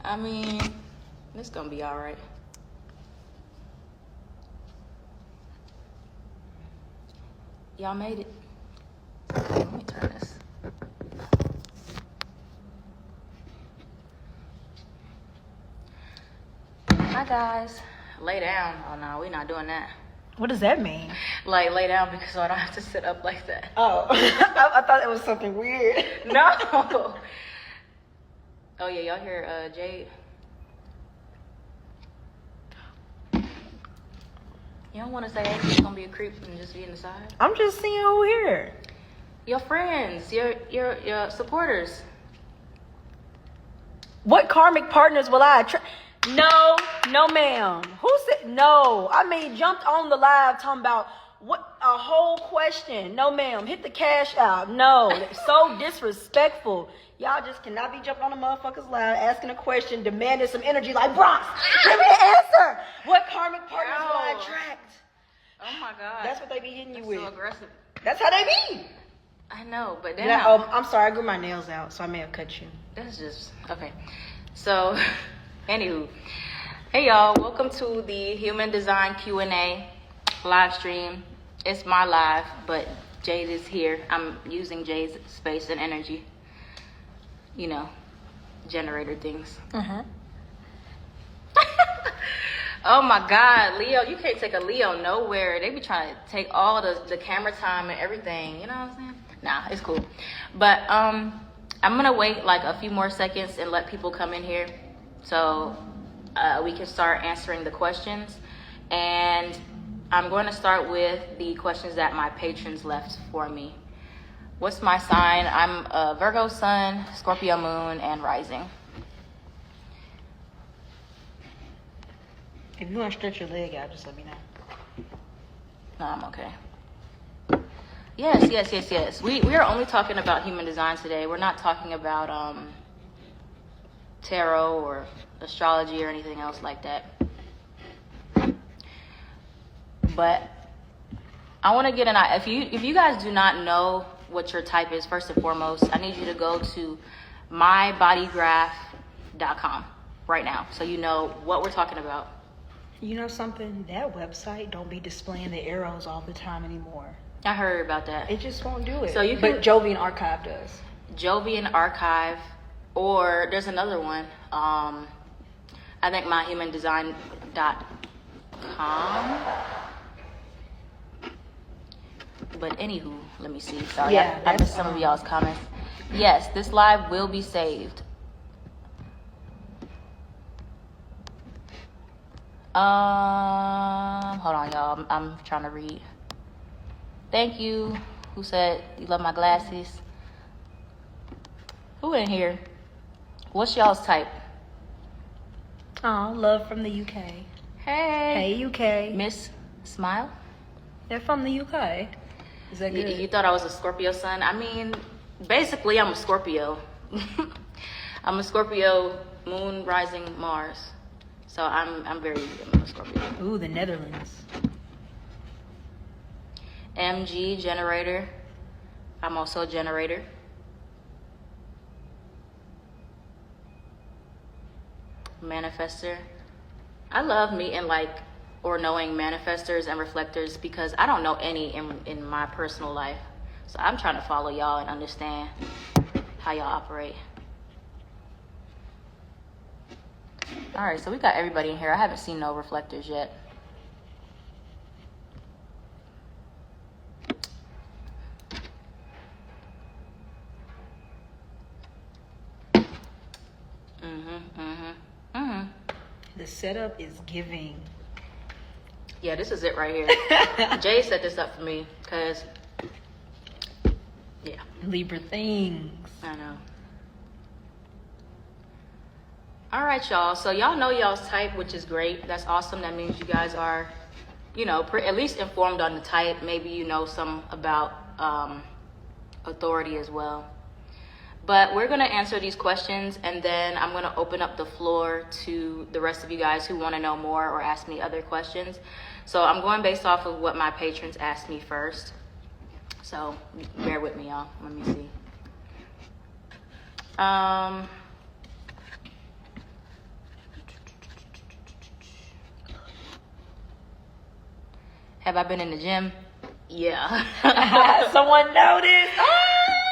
I mean, it's gonna be all right. Y'all made it. Let me turn this. Hi guys. Lay down. Oh no, we're not doing that. What does that mean? Like lay down because I don't have to sit up like that. Oh, I thought it was something weird. No. Oh yeah, y'all hear Jade? You don't want to say hey, you're gonna be a creep and just be in the side? I'm just seeing who here. Your friends, your supporters. What karmic partners will I attract? No, ma'am. Who said no? I mean, jumped on the live talking about what a whole question. No, ma'am. Hit the cash out. No, so disrespectful. Y'all just cannot be jumping on the motherfuckers live, asking a question, demanding some energy like Bronx. Give me the answer. What karmic partners will I attract? Oh my God. That's what they be hitting you with. So aggressive. That's how they be. I know, but then I'm sorry. I grew my nails out, so I may have cut you. That's just okay. So, anywho, hey y'all, welcome to the Human Design Q&A live stream. It's my live, but Jade is here. I'm using Jade's space and energy. You know, generator things. Mm-hmm. Oh my God, Leo, you can't take a Leo nowhere. They be trying to take all the camera time and everything. You know what I'm saying? Nah, it's cool. But I'm gonna wait like a few more seconds and let people come in here so we can start answering the questions. And I'm going to start with the questions that my patrons left for me. What's my sign? I'm a Virgo sun, Scorpio moon, and rising. If you want to stretch your leg out, just let me know. No, I'm okay. Yes. We are only talking about human design today. We're not talking about tarot or astrology or anything else like that. But I want to get an idea. If you guys do not know what your type is, first and foremost, I need you to go to mybodygraph.com right now so you know what we're talking about. You know something? That website don't be displaying the arrows all the time anymore. I heard about that. It just won't do it. So you can, but Jovian Archive does. Jovian Archive, or there's another one. I think myhumandesign.com. But anywho, let me see. Sorry, Yeah, I missed some of y'all's comments. Yes, this live will be saved. Hold on, y'all. I'm trying to read. Thank you. Who said you love my glasses? Who in here? What's y'all's type? Oh, love from the UK. Hey. Hey, UK. Miss Smile? They're from the UK. Is that good? You thought I was a Scorpio sun? I mean, basically, I'm a Scorpio. I'm a Scorpio moon rising Mars. So I'm a Scorpio. Ooh, the Netherlands. MG generator. I'm also a generator. Manifester. I love meeting or knowing manifestors and reflectors because I don't know any in my personal life. So I'm trying to follow y'all and understand how y'all operate. All right, so we got everybody in here. I haven't seen no reflectors yet. The setup is giving. Yeah, this is it right here. Jay set this up for me because, yeah. Libra things. I know. All right, y'all. So y'all know y'all's type, which is great. That's awesome. That means you guys are, at least informed on the type. Maybe you know some about authority as well. But we're going to answer these questions, and then I'm going to open up the floor to the rest of you guys who want to know more or ask me other questions. So I'm going based off of what my patrons asked me first. So bear with me, y'all. Let me see. Have I been in the gym? Yeah. Someone noticed.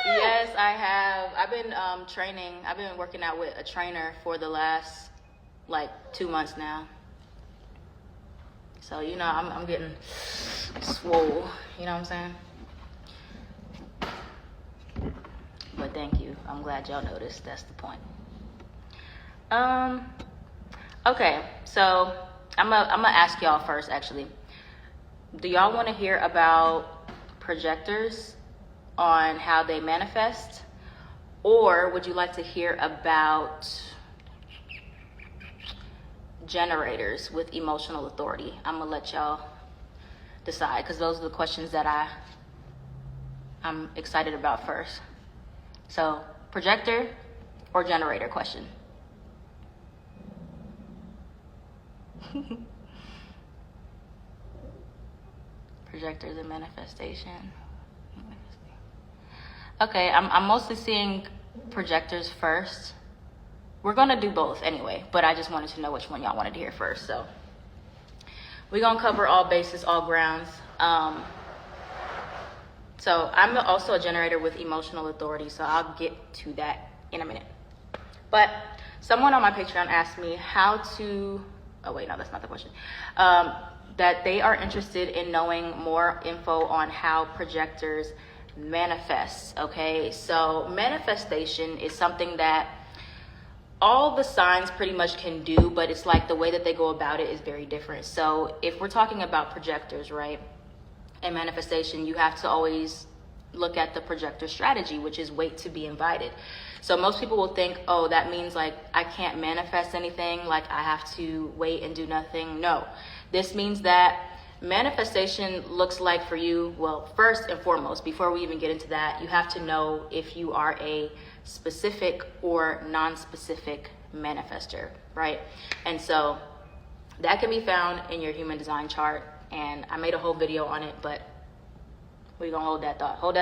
Yes, I have. I've been training. I've been working out with a trainer for the last like 2 months now. So, you know, I'm getting swole. You know what I'm saying? But thank you. I'm glad y'all noticed. That's the point. Okay, so I'm gonna ask y'all first, actually. Do y'all want to hear about projectors on how they manifest? Or would you like to hear about generators with emotional authority? I'm gonna let y'all decide, because those are the questions that I'm excited about first. So, projector or generator question? Projectors and manifestation. Okay, I'm mostly seeing projectors first. We're gonna do both anyway, but I just wanted to know which one y'all wanted to hear first. So we're gonna cover all bases, all grounds. So I'm also a generator with emotional authority, so I'll get to that in a minute. But someone on my Patreon asked me how to, oh wait, no, that's not the question. That they are interested in knowing more info on how projectors manifest, okay? So manifestation is something that all the signs pretty much can do, but it's like the way that they go about it is very different. So if we're talking about projectors, right, and manifestation, you have to always look at the projector strategy, which is wait to be invited. So most people will think, oh, that means like I can't manifest anything, like I have to wait and do nothing. No, this means that manifestation looks like for you, well, first and foremost, before we even get into that, you have to know if you are a specific or non-specific manifester, right? And so that can be found in your human design chart, and I made a whole video on it, but we're gonna hold that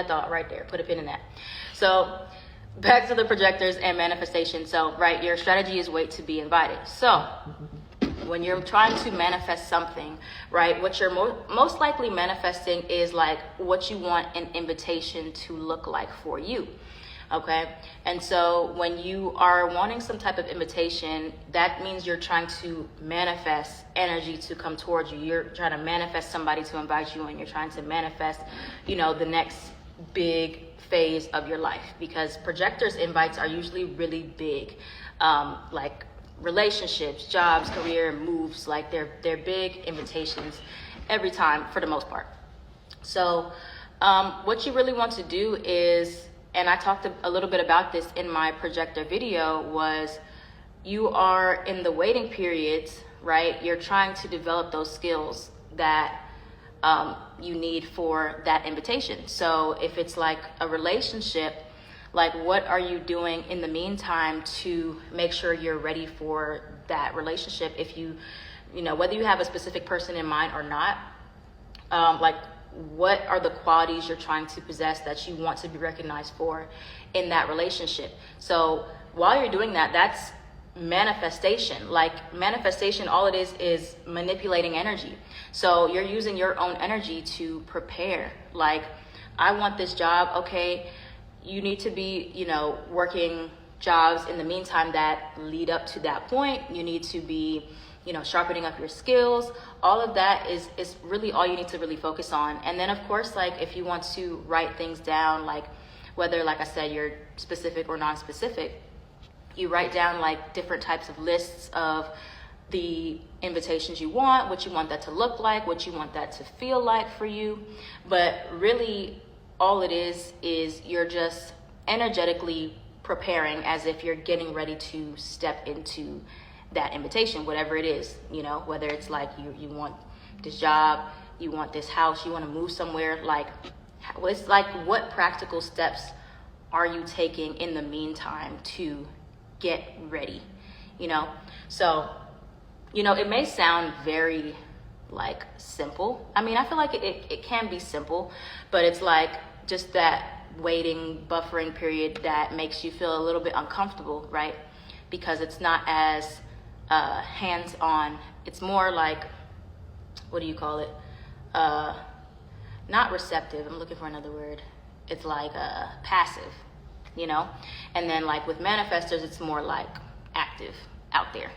thought right there, put a pin in that. So back to the projectors and manifestation. So right, your strategy is wait to be invited. So when you're trying to manifest something, right, what you're most likely manifesting is like what you want an invitation to look like for you. Okay, and so when you are wanting some type of invitation, that means you're trying to manifest energy to come towards you. You're trying to manifest somebody to invite you, and you're trying to manifest, you know, the next big phase of your life, because projectors' invites are usually really big, like relationships, jobs, career, moves. Like they're big invitations every time for the most part. So what you really want to do is, and I talked a little bit about this in my projector video, was you are in the waiting periods, right? You're trying to develop those skills that you need for that invitation. So if it's like a relationship, like what are you doing in the meantime to make sure you're ready for that relationship? If you know, whether you have a specific person in mind or not, like what are the qualities you're trying to possess that you want to be recognized for in that relationship? So while you're doing that, that's manifestation. Like manifestation, all it is manipulating energy. So you're using your own energy to prepare. Like, I want this job. Okay, you need to be, you know, working jobs in the meantime that lead up to that point. You need to be, you know, sharpening up your skills. All of that is really all you need to really focus on. And then of course, like if you want to write things down, like whether, like I said, you're specific or non-specific, you write down like different types of lists of the invitations you want, what you want that to look like, what you want that to feel like for you. But really all it is you're just energetically preparing as if you're getting ready to step into that invitation, whatever it is, you know, whether it's like you want this job, you want this house, you want to move somewhere. Like, it's like, what practical steps are you taking in the meantime to get ready, you know? So, you know, it may sound very like simple. I mean, I feel like it can be simple, but it's like just that waiting, buffering period that makes you feel a little bit uncomfortable, right? Because it's not as hands-on. It's more like, what do you call it? not receptive, I'm looking for another word. It's like passive, you know? And then like with manifestors, it's more like active out there.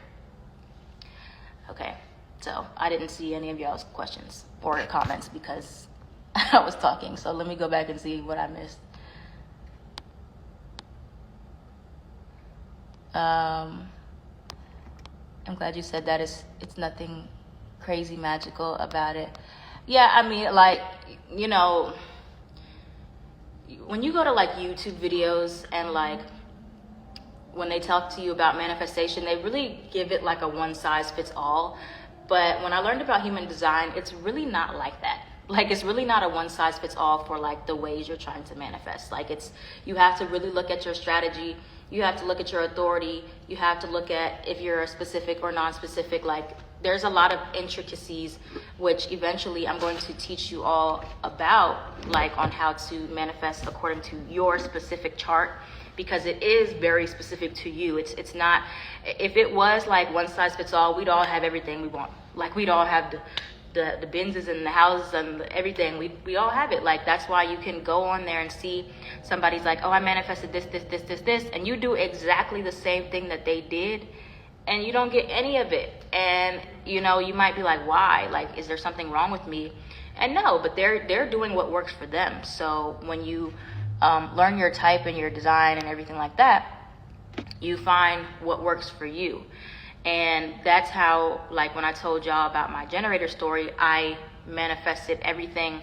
Okay, so I didn't see any of y'all's questions or comments because I was talking. So let me go back and see what I missed. I'm glad you said that it's nothing crazy magical about it. Yeah, I mean, like, you know, when you go to like YouTube videos and like when they talk to you about manifestation, they really give it like a one size fits all. But when I learned about human design, it's really not like that. Like, it's really not a one size fits all for like the ways you're trying to manifest. Like, you have to really look at your strategy. You have to look at your authority. You have to look at if you're a specific or non-specific. Like, there's a lot of intricacies, which eventually I'm going to teach you all about, like on how to manifest according to your specific chart, because it is very specific to you. It's not, if it was like one size fits all, we'd all have everything we want. Like, we'd all have the Benzes and the houses and everything. We all have it. Like, that's why you can go on there and see somebody's like, oh, I manifested this, and you do exactly the same thing that they did, and you don't get any of it. And you know, you might be like, why? Like, is there something wrong with me? And no, but they're doing what works for them. So when you learn your type and your design and everything like that, you find what works for you. And that's how, like when I told y'all about my generator story, I manifested everything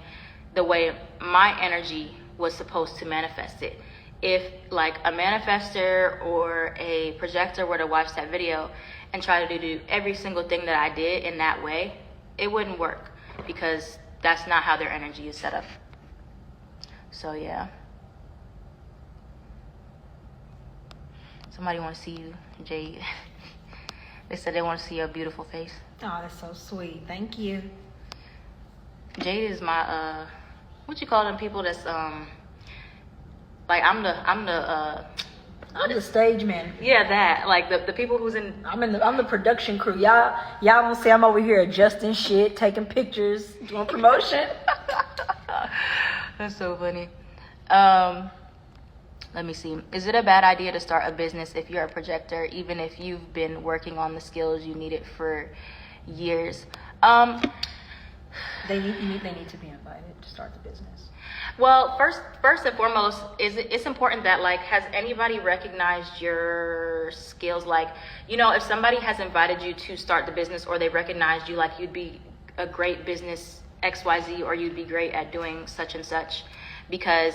the way my energy was supposed to manifest it. If like a manifester or a projector were to watch that video and try to do every single thing that I did in that way, it wouldn't work, because that's not how their energy is set up. So yeah. Somebody want to see you, Jade. They said they want to see your beautiful face. Oh, that's so sweet. Thank you. Jade is my what you call them people that's like I'm the stage man. Yeah, that, like the people who's in. I'm the production crew. Y'all don't say I'm over here adjusting shit, taking pictures, doing promotion. That's so funny. Let me see. Is it a bad idea to start a business if you're a projector, even if you've been working on the skills you needed for years? They need to be invited to start the business. Well, first and foremost, it's important that, like, has anybody recognized your skills? Like, you know, if somebody has invited you to start the business, or they recognized you, like you'd be a great business XYZ, or you'd be great at doing such and such, because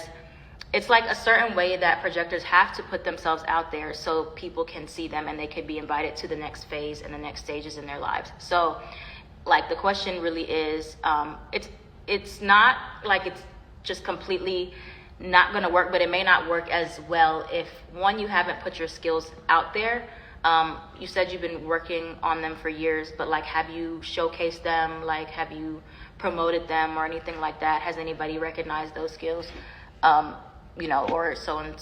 it's like a certain way that projectors have to put themselves out there so people can see them and they can be invited to the next phase and the next stages in their lives. So, like, the question really is, it's not like it's just completely not going to work, but it may not work as well if, one, you haven't put your skills out there. You said you've been working on them for years, but like, have you showcased them? Like, have you promoted them or anything like that? Has anybody recognized those skills? You know, or someone,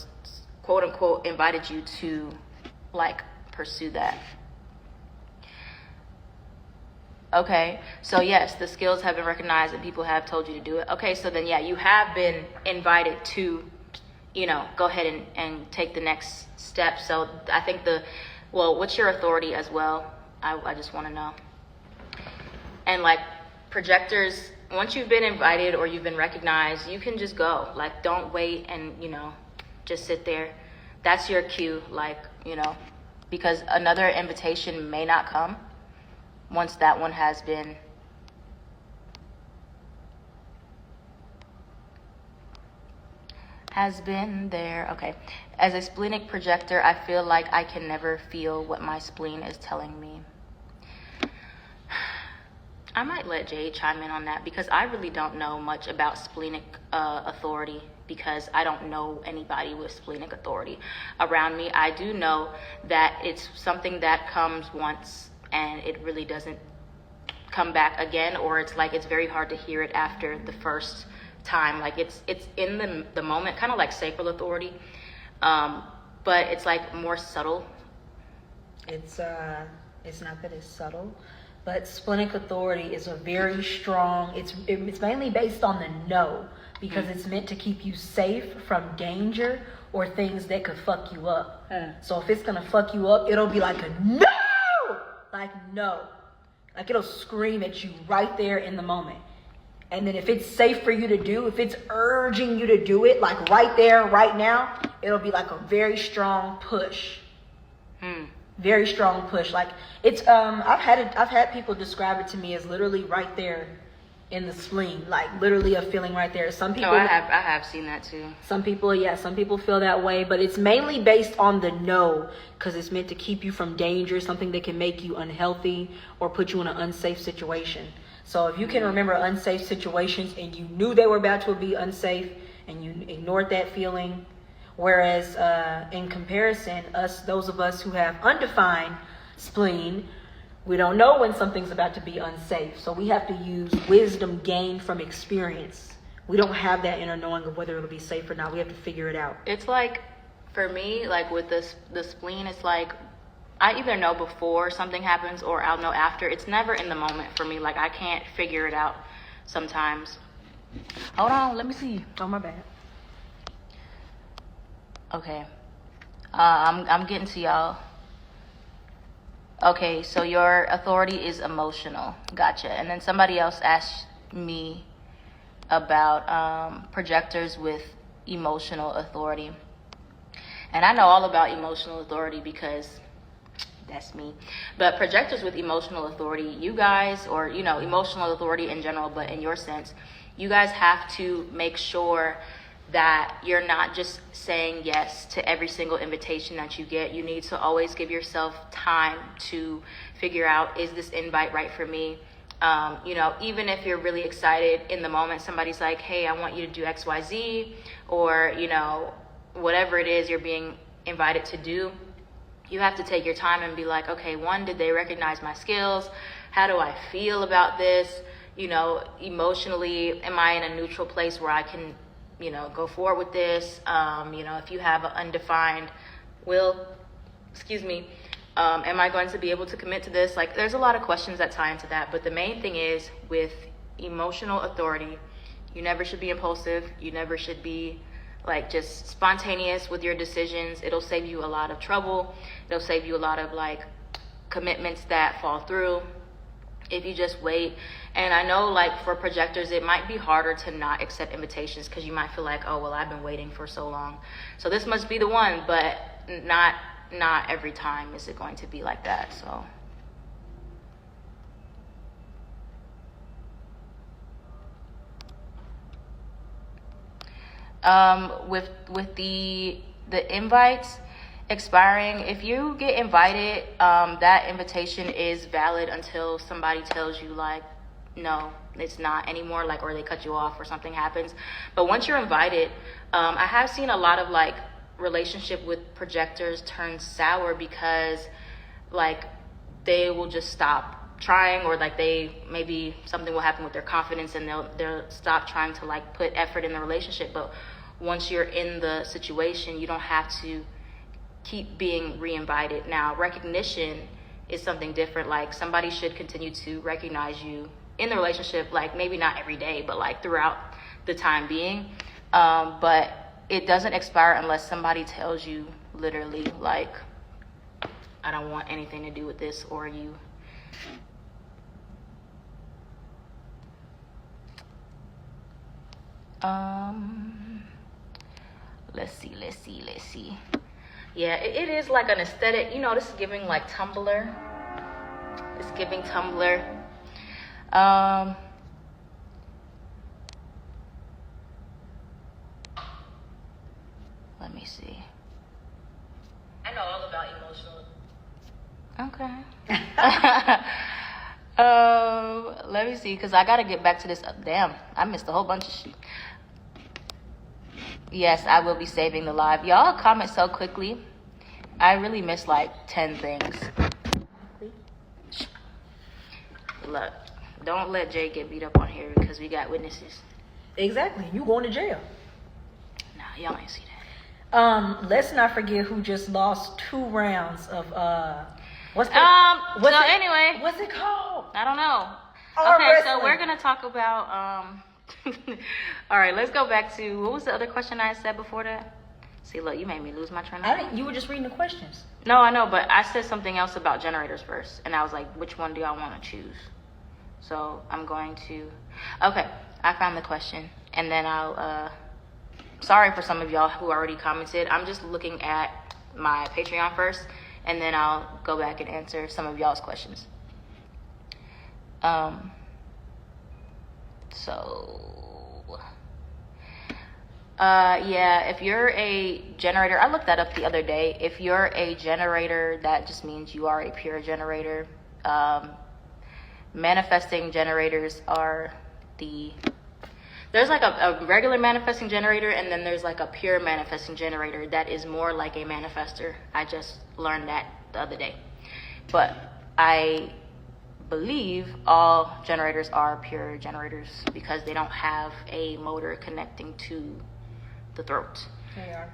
quote unquote, invited you to like pursue that. Okay, so yes, the skills have been recognized and people have told you to do it. Okay, so then yeah, you have been invited to, you know, go ahead and take the next step. So I think what's your authority as well? I just want to know. And like projectors, once you've been invited or you've been recognized, you can just go. Like, don't wait and, you know, just sit there. That's your cue, like, you know, because another invitation may not come once that one has been there. Okay. As a splenic projector, I feel like I can never feel what my spleen is telling me. I might let Jade chime in on that, because I really don't know much about splenic authority, because I don't know anybody with splenic authority around me. I do know that it's something that comes once and it really doesn't come back again, or it's like it's very hard to hear it after the first time. Like it's in the moment, kind of like sacral authority, but it's like more subtle. It's not that it's subtle. But splenic authority is a very strong, it's mainly based on the no, because it's meant to keep you safe from danger or things that could fuck you up. So if it's gonna fuck you up, it'll be like a no! Like no. Like it'll scream at you right there in the moment. And then if it's safe for you to do, if it's urging you to do it, like right there, right now, it'll be like a very strong push. Very strong push. Like it's I've had people describe it to me as literally right there in the spleen, like literally a feeling right there. Some people I have seen that too. Some people feel that way, but it's mainly based on the no, because it's meant to keep you from danger, something that can make you unhealthy or put you in an unsafe situation. So if you can remember unsafe situations and you knew they were about to be unsafe and you ignored that feeling, whereas in comparison, those of us who have undefined spleen, we don't know when something's about to be unsafe. So we have to use wisdom gained from experience. We don't have that inner knowing of whether it'll be safe or not. We have to figure it out. It's like, for me, like with the spleen, it's like I either know before something happens or I'll know after. It's never in the moment for me. Like I can't figure it out sometimes. Hold on, let me see. Oh, my bad. Okay. I'm getting to y'all. Okay, so your authority is emotional. Gotcha. And then somebody else asked me about projectors with emotional authority. And I know all about emotional authority because that's me. But projectors with emotional authority, you guys, or, you know, emotional authority in general, but in your sense, you guys have to make sure that you're not just saying yes to every single invitation that you get. You need to always give yourself time to figure out, is this invite right for me? You know, even if you're really excited in the moment, somebody's like, hey, I want you to do XYZ, or, you know, whatever it is you're being invited to do, you have to take your time and be like, okay, one, did they recognize my skills? How do I feel about this? You know, emotionally, am I in a neutral place where I can, you know, go forward with this? You know, if you have an undefined will, am I going to be able to commit to this? Like, there's a lot of questions that tie into that. But the main thing is, with emotional authority, you never should be impulsive. You never should be like just spontaneous with your decisions. It'll save you a lot of trouble. It'll save you a lot of like commitments that fall through if you just wait. And I know, like, for projectors, it might be harder to not accept invitations because you might feel like, oh, well, I've been waiting for so long, so this must be the one. But not every time is it going to be like that. So with the invites expiring, if you get invited, that invitation is valid until somebody tells you like, no, it's not anymore, like, or they cut you off or something happens. But once you're invited, I have seen a lot of like relationship with projectors turn sour because like they will just stop trying, or like maybe something will happen with their confidence and they'll stop trying to like put effort in the relationship. But once you're in the situation, you don't have to keep being re-invited. Now, recognition is something different. Like, somebody should continue to recognize you in the relationship, like maybe not every day, but like throughout the time being. But it doesn't expire unless somebody tells you literally like, I don't want anything to do with this or you. Let's see. Yeah, it is like an aesthetic, you know, this is giving like Tumblr. It's giving Tumblr. Let me see. I know all about emotional. Okay. Let me see, because I got to get back to this. Damn, I missed a whole bunch of shit. Yes, I will be saving the live. Y'all comment so quickly. I really missed like 10 things. Look, don't let Jay get beat up on here because we got witnesses. Exactly. You going to jail. Nah, y'all ain't see that. Let's not forget who just lost 2 rounds of what's that? Anyway, what's it called? I don't know. Arm Okay, wrestling. so we're gonna talk about all right, let's go back to what was the other question I said before that? See, look, you made me lose my train of thought. You were just reading the questions. No, I know, but I said something else about generators first, and I was like, which one do y'all want to choose? So I'm going to. Okay, I found the question, and then I'll. Sorry for some of y'all who already commented. I'm just looking at my Patreon first, and then I'll go back and answer some of y'all's questions. Yeah, if you're a generator, I looked that up the other day. If you're a generator, that just means you are a pure generator. Manifesting generators are there's like a regular manifesting generator, and then there's like a pure manifesting generator that is more like a manifester. I just learned that the other day. But I believe all generators are pure generators because they don't have a motor connecting to the throat. They are.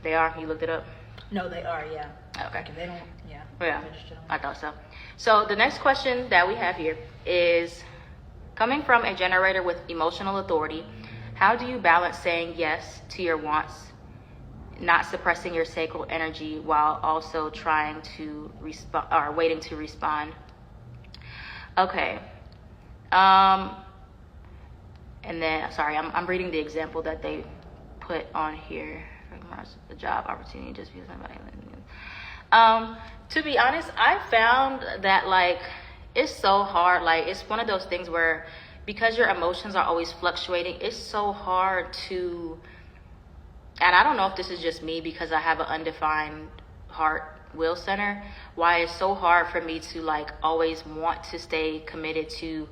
They are? You looked it up? No, they are, yeah. Okay. They don't, yeah. Yeah, I thought so. So the next question that we have here is, coming from a generator with emotional authority, how do you balance saying yes to your wants, not suppressing your sacral energy while also trying to respond or waiting to respond? Okay. And then, sorry, I'm reading the example that they put on here. The job opportunity just because somebody. To be honest, I found that like it's so hard. Like it's one of those things where because your emotions are always fluctuating, it's so hard to. And I don't know if this is just me because I have an undefined heart will center, why it's so hard for me to like always want to stay committed to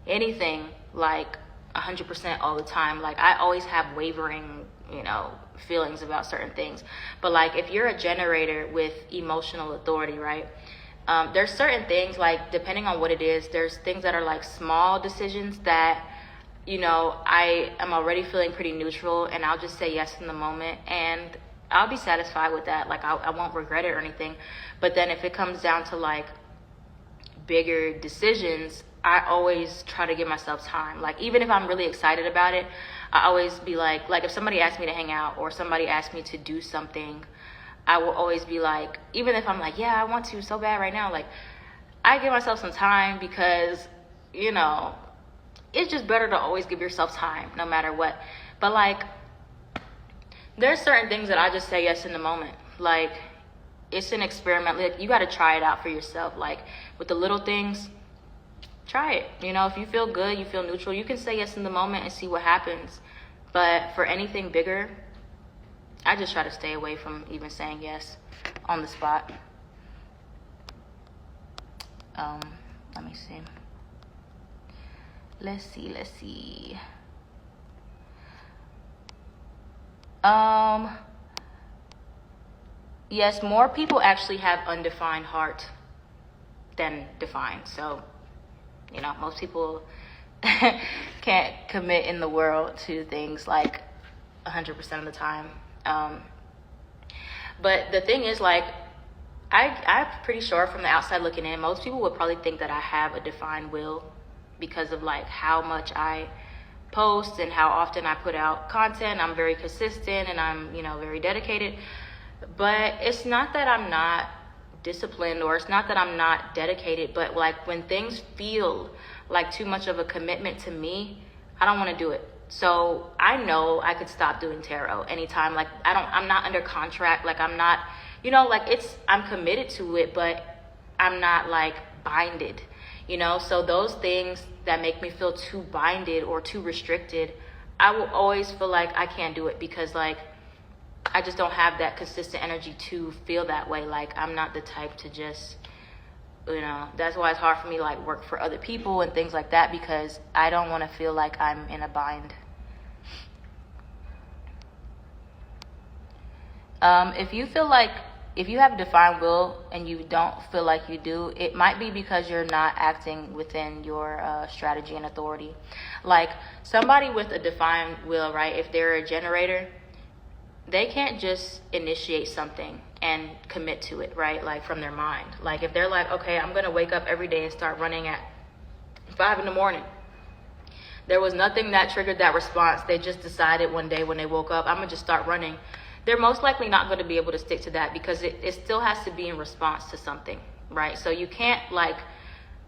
anything like 100% all the time. Like I always have wavering, feelings about certain things. But like if you're a generator with emotional authority, right? There's certain things, like depending on what it is, there's things that are like small decisions that I am already feeling pretty neutral, and I'll just say yes in the moment, and I'll be satisfied with that. Like I won't regret it or anything. But then if it comes down to like bigger decisions, I always try to give myself time. Like even if I'm really excited about it, I always be like if somebody asks me to hang out or somebody asks me to do something, I will always be like, even if I'm like, yeah, I want to so bad right now, like I give myself some time because, it's just better to always give yourself time no matter what. But like, there's certain things that I just say yes in the moment. Like it's an experiment. Like you got to try it out for yourself. Like with the little things, try it. If you feel good, you feel neutral, you can say yes in the moment and see what happens. But for anything bigger, I just try to stay away from even saying yes on the spot. Let me see. Let's see. Yes, more people actually have undefined heart than defined. So, most people can't commit in the world to things like 100% of the time. But the thing is, like, I'm pretty sure from the outside looking in, most people would probably think that I have a defined will because of like how much I post and how often I put out content. I'm very consistent and I'm, very dedicated. But it's not that I'm not disciplined or it's not that I'm not dedicated, but like when things feel like too much of a commitment to me, I don't want to do it. So I know I could stop doing tarot anytime. Like I'm not under contract. Like I'm not, I'm committed to it, but I'm not like binded, so those things that make me feel too binded or too restricted, I will always feel like I can't do it because like, I just don't have that consistent energy to feel that way. Like I'm not the type to just, that's why it's hard for me to like work for other people and things like that, because I don't want to feel like I'm in a bind. If you have a defined will and you don't feel like you do, it might be because you're not acting within your strategy and authority. Like somebody with a defined will, right? If they're a generator, they can't just initiate something and commit to it, right? Like from their mind. Like if they're like, okay, I'm going to wake up every day and start running at 5 in the morning. There was nothing that triggered that response. They just decided one day when they woke up, I'm going to just start running. They're most likely not going to be able to stick to that because it still has to be in response to something, right? So you can't like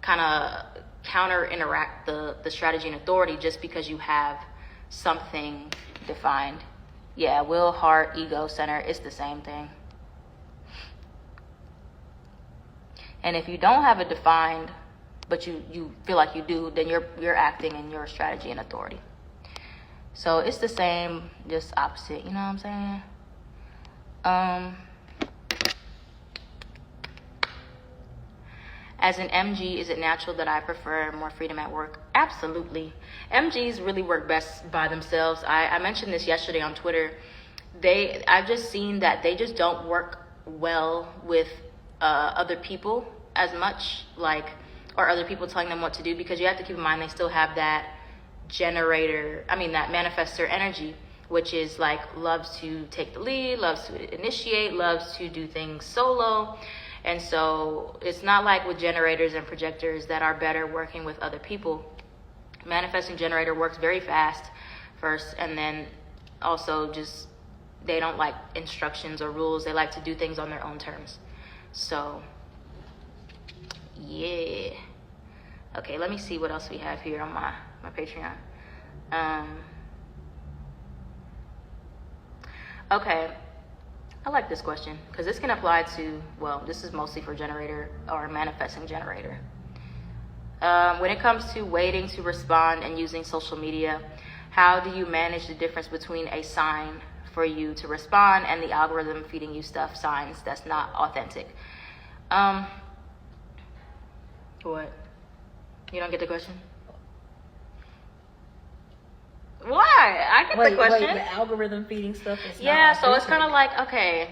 kind of counter interact the strategy and authority just because you have something defined. Yeah, will, heart, ego, center, it's the same thing. And if you don't have it defined, but you feel like you do, then you're acting in your strategy and authority. So it's the same, just opposite, you know what I'm saying? As an MG, is it natural that I prefer more freedom at work? Absolutely. MGs really work best by themselves. I mentioned this yesterday on Twitter. I've just seen that they just don't work well with other people as much, like, or other people telling them what to do, because you have to keep in mind they still have that that manifestor energy, which is like loves to take the lead, loves to initiate, loves to do things solo. And so it's not like with generators and projectors that are better working with other people. Manifesting generator works very fast first, and then also just they don't like instructions or rules. They like to do things on their own terms. So yeah. Okay, let me see what else we have here on my Patreon. Okay. I like this question because this can apply to, this is mostly for generator or manifesting generator. When it comes to waiting to respond and using social media, how do you manage the difference between a sign for you to respond and the algorithm feeding you signs that's not authentic? What? You don't get the question? Why? I get the question. Wait, the algorithm feeding stuff is not yeah, so authentic. it's kind of like, okay.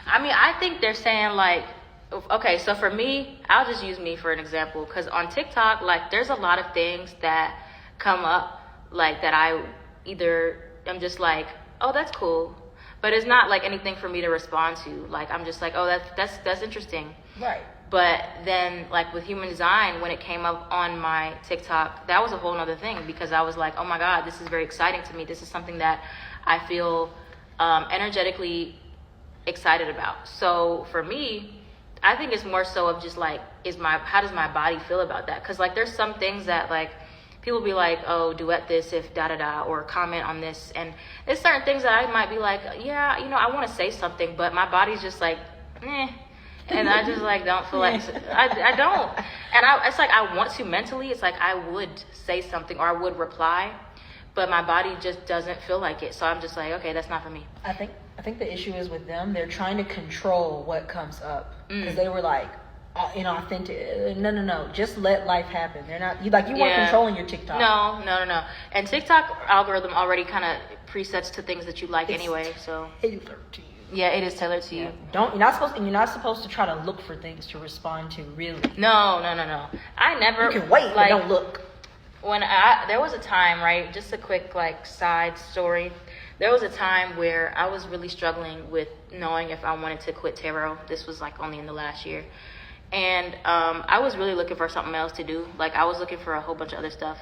I mean, I think they're saying like, okay, so for me, I'll just use me for an example, because on TikTok, like, there's a lot of things that come up, like, that I either am just like, oh, that's cool, but it's not like anything for me to respond to. Like, I'm just like, oh, that's interesting. Right. But then, like, with human design, when it came up on my TikTok, that was a whole nother thing, because I was like, oh my God, this is very exciting to me. This is something that I feel energetically excited about. So for me, I think it's more so of just like, how does my body feel about that? Because like, there's some things that like, people be like, oh, duet this if da-da-da, or comment on this. And there's certain things that I might be like, yeah, I want to say something, but my body's just like, eh. And I just like don't feel like I don't, and it's like I want to mentally. It's like I would say something or I would reply, but my body just doesn't feel like it. So I'm just like, okay, that's not for me. I think the issue is with them. They're trying to control what comes up because they were like inauthentic. No. Just let life happen. They're not you weren't controlling your TikTok. No. And TikTok algorithm already kind of presets to things that you like anyway. So tailored to you. Yeah, it is tailored to you. You're not supposed to try to look for things to respond to, really. No. I never. You can wait, but don't look. There was a time, right? Just a quick like side story. There was a time where I was really struggling with knowing if I wanted to quit tarot. This was like only in the last year, and I was really looking for something else to do. Like I was looking for a whole bunch of other stuff,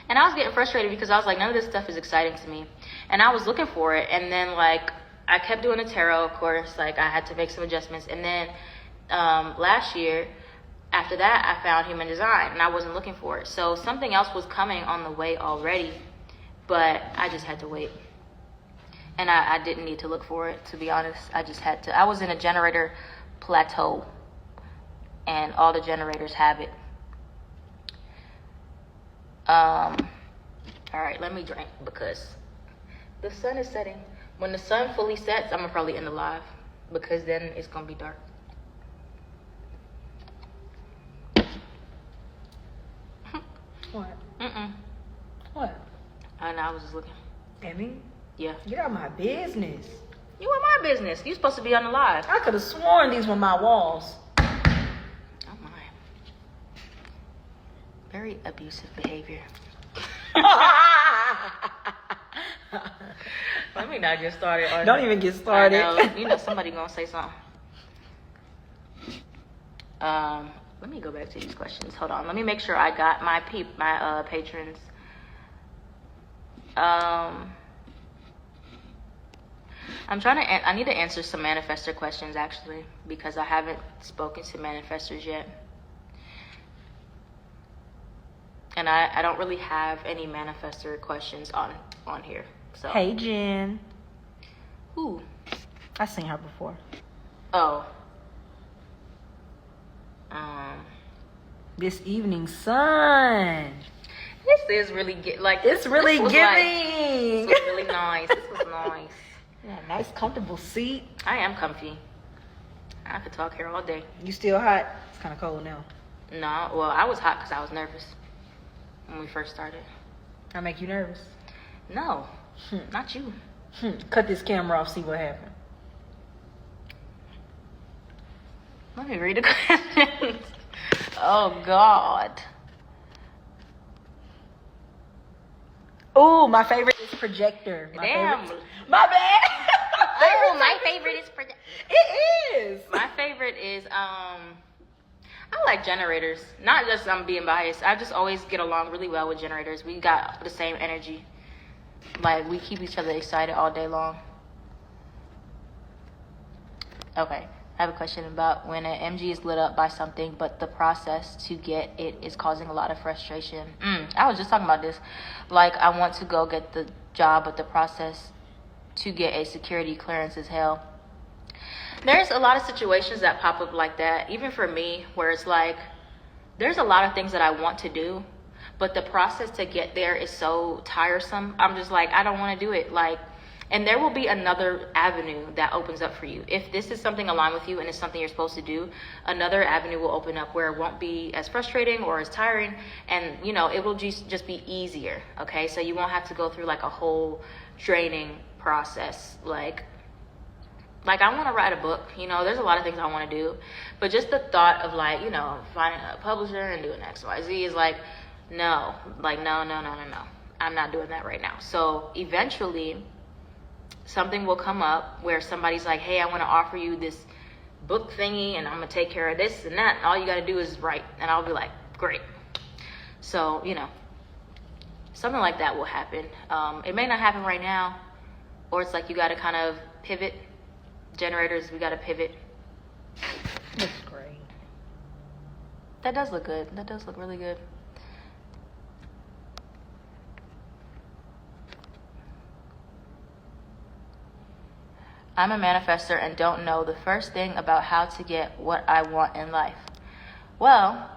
and I was getting frustrated because I was like, none of this stuff is exciting to me, and I was looking for it, and then like. I kept doing the tarot, of course, like I had to make some adjustments. And then last year, after that, I found human design and I wasn't looking for it. So something else was coming on the way already, but I just had to wait. And I didn't need to look for it, to be honest. I just had to. I was in a generator plateau and all the generators have it. All right, let me drink because the sun is setting. When the sun fully sets, I'm gonna probably end the live because then it's gonna be dark. What? What? I was just looking. Emmy? Yeah. Get out of my business. You in my business. You supposed to be on the live. I could have sworn these were my walls. Oh my. Very abusive behavior. Let me not get started. Don't even get started. You know somebody gonna say something. Let me go back to these questions. Hold on. Let me make sure I got my patrons. I'm trying to. I need to answer some manifestor questions actually because I haven't spoken to manifestors yet, and I don't really have any manifestor questions on here. So. Hey, Jen. Who? I seen her before. Oh. This evening sun. This is really it's really giving. This was really nice. This was nice. Yeah, nice comfortable seat. I am comfy. I could talk here all day. You still hot? It's kind of cold now. No, well, I was hot because I was nervous when we first started. I make you nervous? No, not you. Cut this camera off, see what happened. Let me read the questions. Oh, God. Oh, my favorite is Projector. Damn. My bad. Oh, my favorite is Projector. It is. My favorite is, I like generators. Not just I'm being biased. I just always get along really well with generators. We got the same energy. Like, we keep each other excited all day long. Okay. I have a question about when an MG is lit up by something, but the process to get it is causing a lot of frustration. I was just talking about this. Like, I want to go get the job, but the process to get a security clearance is hell. There's a lot of situations that pop up like that, even for me, where it's like, there's a lot of things that I want to do, but the process to get there is so tiresome. I'm just like, I don't want to do it. Like, and there will be another avenue that opens up for you. If this is something aligned with you and it's something you're supposed to do, another avenue will open up where it won't be as frustrating or as tiring. And, you know, it will just be easier. Okay. So you won't have to go through like a whole draining process. Like I want to write a book, you know, there's a lot of things I want to do, but just the thought of like, you know, finding a publisher and doing X, Y, Z is like, no, I'm not doing that right now. So eventually something will come up where somebody's like, hey, I want to offer you this book thingy and I'm going to take care of this and that. And all you got to do is write. And I'll be like, great. So, you know, something like that will happen. It may not happen right now, or it's like you got to kind of pivot. Generators, we got to pivot. Looks great. That does look good. That does look really good. I'm a manifestor and don't know the first thing about how to get what I want in life. Well,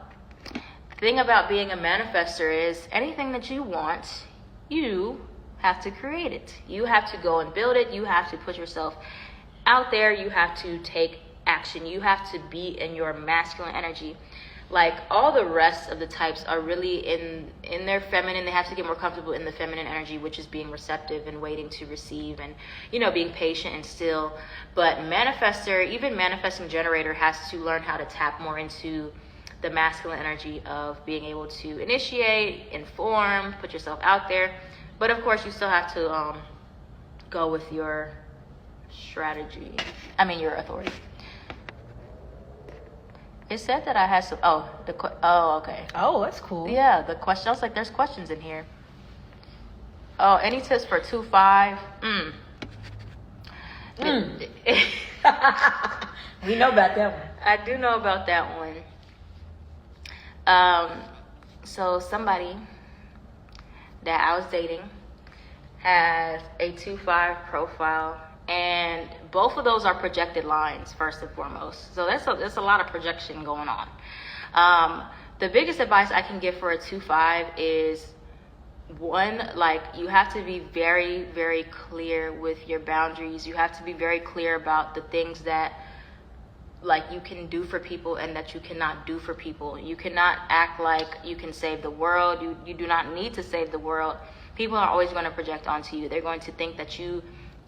the thing about being a manifestor is anything that you want, you have to create it. You have to go and build it. You have to put yourself out there. You have to take action. You have to be in your masculine energy. Like all the rest of the types are really in their feminine. They have to get more comfortable in the feminine energy, which is being receptive and waiting to receive and, you know, being patient and still. But manifestor, even manifesting generator, has to learn how to tap more into the masculine energy of being able to initiate, inform, put yourself out there. But of course, you still have to go with your strategy. Your authority. It said that I had some. Okay. Oh, that's cool. Yeah, the question. I was like, there's questions in here. Oh, any tips for 2-5? We know about that one. I do know about that one. So somebody that I was dating has a 2-5 profile. And both of those are projected lines, first and foremost. So that's a lot of projection going on. The biggest advice I can give for a 2-5 is, one, like, you have to be very, very clear with your boundaries. You have to be very clear about the things that, like, you can do for people and that you cannot do for people. You cannot act like you can save the world. You do not need to save the world. People are always going to project onto you. They're going to think that you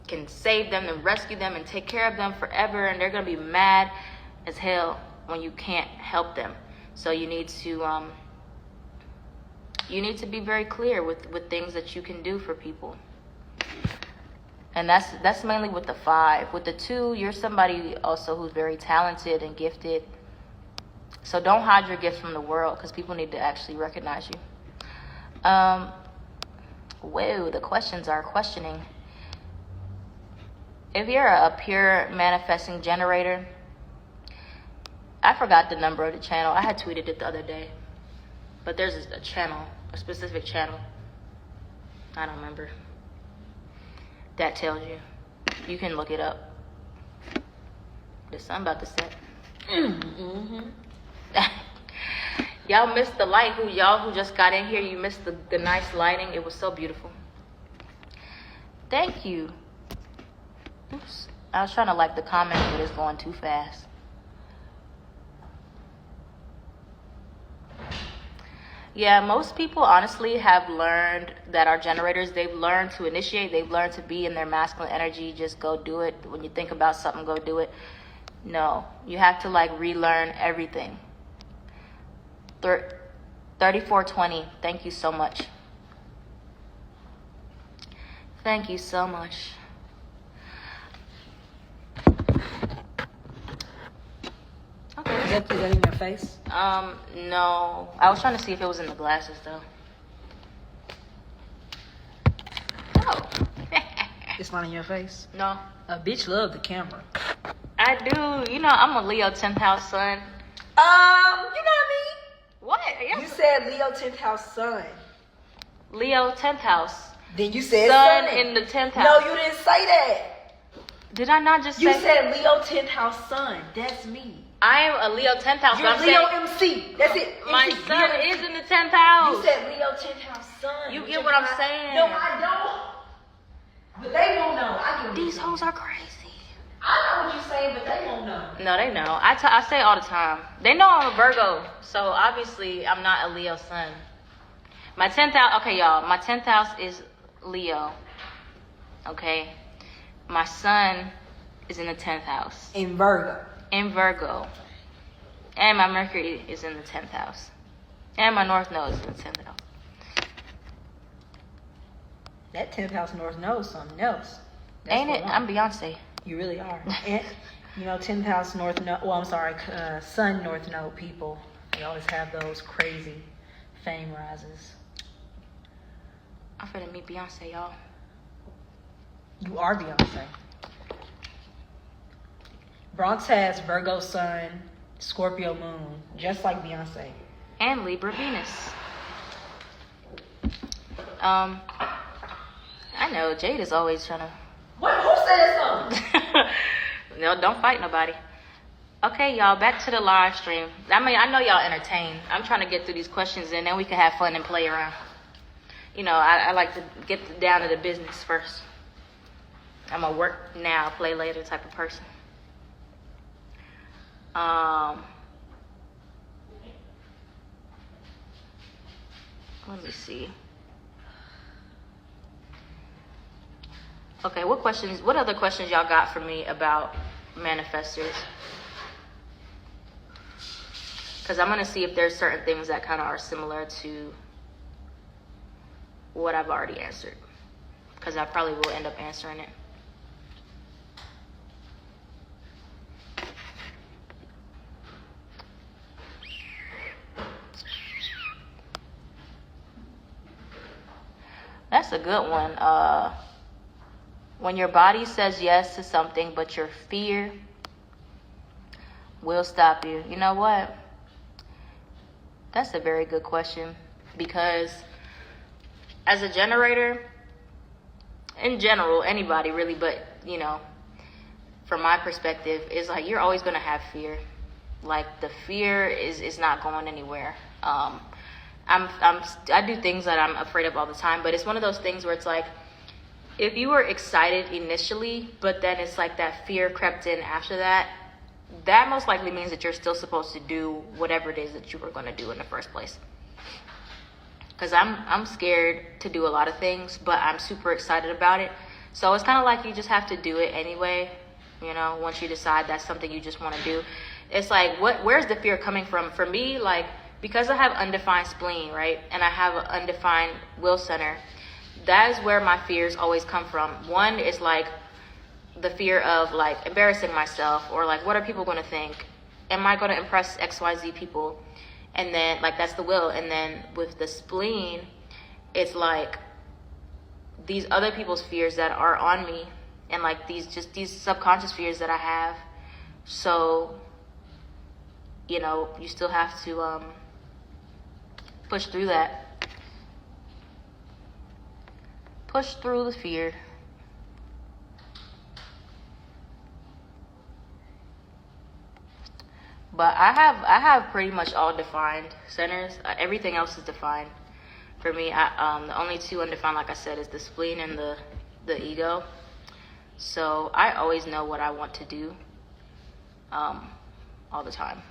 can save them and rescue them and take care of them forever, and they're going to be mad as hell when you can't help them. So you need to be very clear with things that you can do for people. And that's mainly with the 5. With the 2, you're somebody also who's very talented and gifted. So don't hide your gift from the world, because people need to actually recognize you. Whoa, the questions are questioning. If you're a pure manifesting generator, I forgot the number of the channel. I had tweeted it the other day. But there's a channel, a specific channel. I don't remember. That tells you. You can look it up. The sun about to set. Mm-hmm. Y'all missed the light. Y'all who just got in here, you missed the nice lighting. It was so beautiful. Thank you. Oops. I was trying to like the comment, but it's going too fast. Yeah, most people honestly have learned that our generators, they've learned to initiate, they've learned to be in their masculine energy, just go do it. When you think about something, go do it. No, you have to like relearn everything. 3420, thank you so much. Thank you so much. Is that in your face? No. I was trying to see if it was in the glasses though. Oh. It's not in your face? No. A bitch love the camera. I do. You know, I'm a Leo 10th house sun. You know me. What? Yes. You said Leo 10th house sun. Leo 10th house. Then you said Sun in the 10th house. No, you didn't say that. Did I not just You say? said Leo 10th house sun. That's me. I am a Leo 10th house. You're but I'm Leo saying, MC. That's it. my MC. sun Leo is in the 10th house. You said Leo 10th house sun. You get what I'm saying? No, I don't. But they won't know. I get what These you're hoes saying. are crazy. I know what you're saying, but they won't know. No, they know. I say it all the time. They know I'm a Virgo, so obviously I'm not a Leo sun. My 10th house, okay, y'all. My 10th house is Leo. Okay, my sun is in the 10th house. In Virgo. In Virgo, and my Mercury is in the 10th house, and my North Node is in the 10th house. That 10th house North knows something else. That's Ain't it? what I'm Beyonce. You really are. And, you know, 10th house North Node, well, I'm sorry, Sun North Node people, they always have those crazy fame rises. I'm finna meet Beyonce, y'all. You are Beyonce. Bronx has Virgo Sun, Scorpio Moon, just like Beyonce. And Libra Venus. I know Jade is always trying to. What? Who said something? No, don't fight nobody. Okay, y'all, back to the live stream. I mean, I know y'all entertained. I'm trying to get through these questions and then we can have fun and play around. You know, I like to get down to the business first. I'm a work now, play later type of person. Let me see. Okay, what other questions y'all got for me about manifestors? Because I'm going to see if there's certain things that kind of are similar to what I've already answered. Because I probably will end up answering it. That's a good one. When your body says yes to something, but your fear will stop you. You know what? That's a very good question. Because as a generator, in general, anybody really, but, you know, from my perspective, it's like you're always going to have fear. Like, the fear is not going anywhere. I do things that I'm afraid of all the time, but it's one of those things where it's like, if you were excited initially, but then it's like that fear crept in after that, that most likely means that you're still supposed to do whatever it is that you were going to do in the first place. Because I'm scared to do a lot of things, but I'm super excited about it. So it's kind of like you just have to do it anyway. You know, once you decide that's something you just want to do, it's like, where's the fear coming from? For me, like, because I have undefined spleen, right? And I have an undefined will center, that is where my fears always come from. One is like the fear of like embarrassing myself, or like, what are people going to think? Am I going to impress XYZ people? And then like, that's the will. And then with the spleen, it's like these other people's fears that are on me, and like these subconscious fears that I have. So, you know, you still have to push through that. Push through the fear. But I have pretty much all defined centers. Everything else is defined for me. The only two undefined, like I said, is the spleen and the ego. So I always know what I want to do, all the time.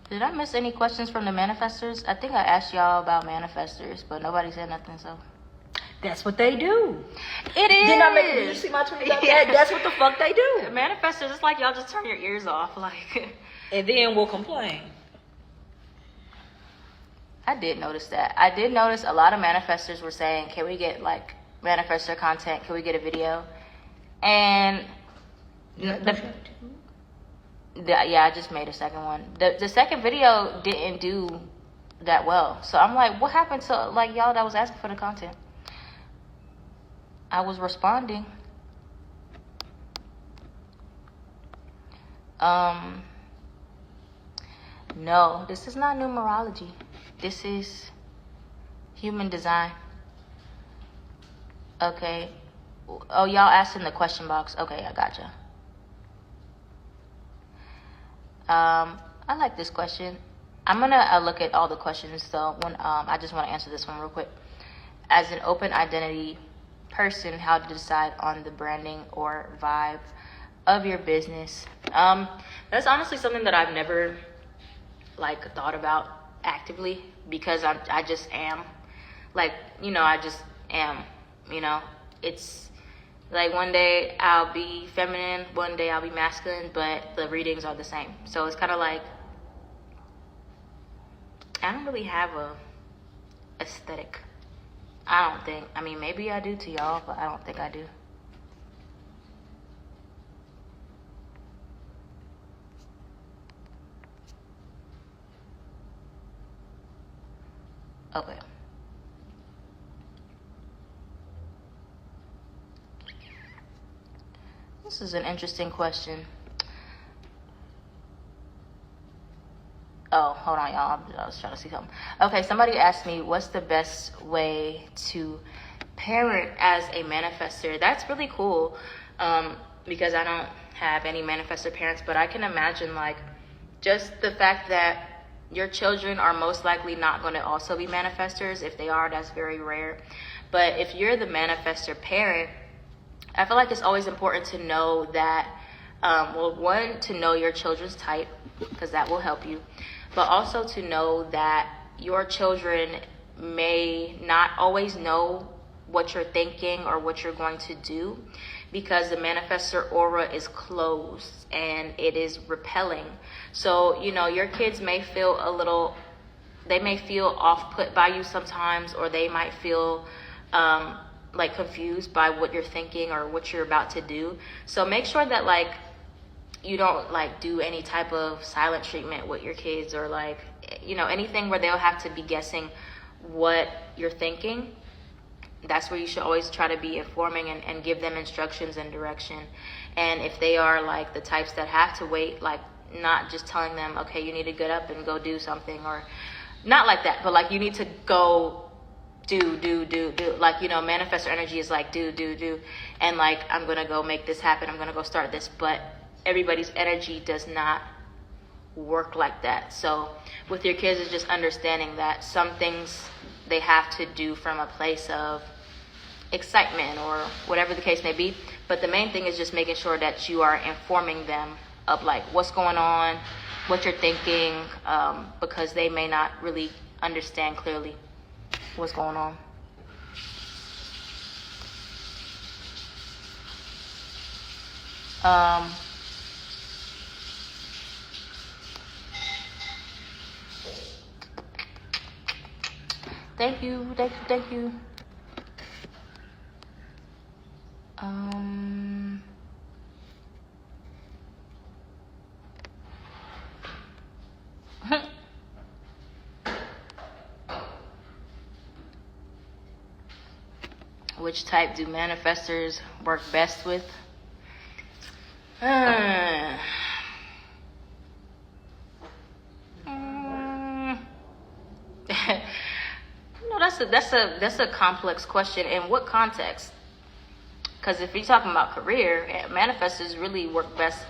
Did I miss any questions from the manifestors? I think I asked y'all about manifestors, but nobody said nothing, so. That's what they do. It is. Did you see my tweet about that? That's what the fuck they do. Manifestors, it's like y'all just turn your ears off, like. And then we'll complain. I did notice that. I did notice a lot of manifestors were saying, can we get like manifestor content? Can we get a video? And yeah, I just made a second one. The second video didn't do that well. So I'm like, what happened to like y'all that was asking for the content? I was responding. No, this is not numerology. This is human design. Okay. Oh, y'all asked in the question box. Okay, I gotcha. I like this question. I'm gonna look at all the questions. So when I just want to answer this one real quick. As an open identity person, how to decide on the branding or vibe of your business? That's honestly something that I've never like thought about actively, because I just am. Like, you know, I just am. You know, it's like one day I'll be feminine, one day I'll be masculine, but the readings are the same. So it's kind of like, I don't really have a aesthetic. I don't think. I mean, maybe I do to y'all, but I don't think I do. Okay. This is an interesting question. Oh, hold on, y'all. I was trying to see something. Okay, somebody asked me, what's the best way to parent as a manifestor? That's really cool, because I don't have any manifestor parents, but I can imagine, like, just the fact that your children are most likely not going to also be manifestors. If they are, that's very rare. But if you're the manifestor parent, I feel like it's always important to know that, well, one, to know your children's type, because that will help you. But also to know that your children may not always know what you're thinking or what you're going to do, because the manifestor aura is closed and it is repelling. So, you know, your kids may feel they may feel off-put by you sometimes, or they might feel like confused by what you're thinking or what you're about to do. So make sure that like you don't like do any type of silent treatment with your kids, or like, you know, anything where they'll have to be guessing what you're thinking. That's where you should always try to be informing and give them instructions and direction. And if they are like the types that have to wait, like not just telling them, okay, you need to get up and go do something, or not like that, but like you need to go do. Like, you know, manifestor energy is like do. And like, I'm going to go make this happen. I'm going to go start this. But everybody's energy does not work like that. So with your kids, it's just understanding that some things they have to do from a place of excitement or whatever the case may be. But the main thing is just making sure that you are informing them of like what's going on, what you're thinking, because they may not really understand clearly what's going on. Thank you. Which type do manifestors work best with? No, that's a complex question. In what context? Because if you're talking about career, manifestors really work best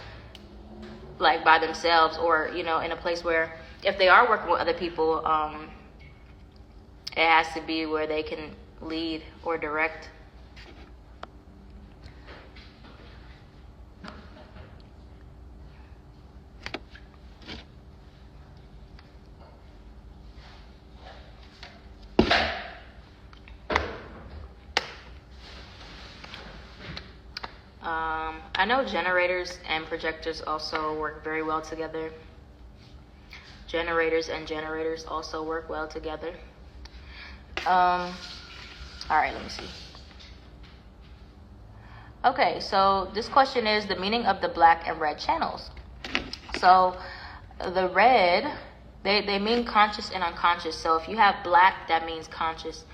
like by themselves, or in a place where if they are working with other people, it has to be where they can lead or direct. I know generators and projectors also work very well together. Generators and generators also work well together. All right, let me see. Okay, so this question is the meaning of the black and red channels. So the red, they mean conscious and unconscious. So if you have black, that means conscious.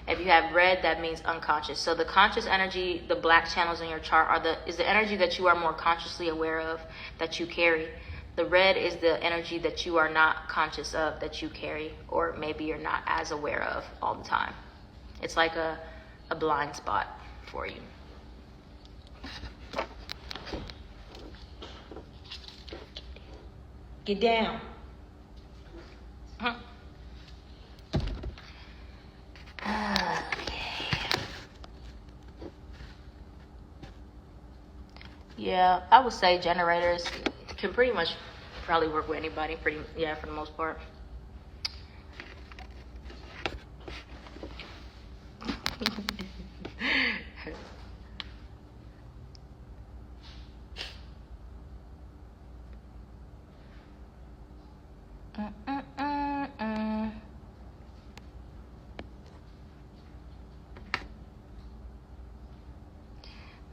If you have red, that means unconscious. So the conscious energy, the black channels in your chart is the energy that you are more consciously aware of, that you carry. The red is the energy that you are not conscious of, that you carry, or maybe you're not as aware of all the time. It's like a blind spot for you. Get down. Yeah, I would say generators can pretty much probably work with anybody, for the most part.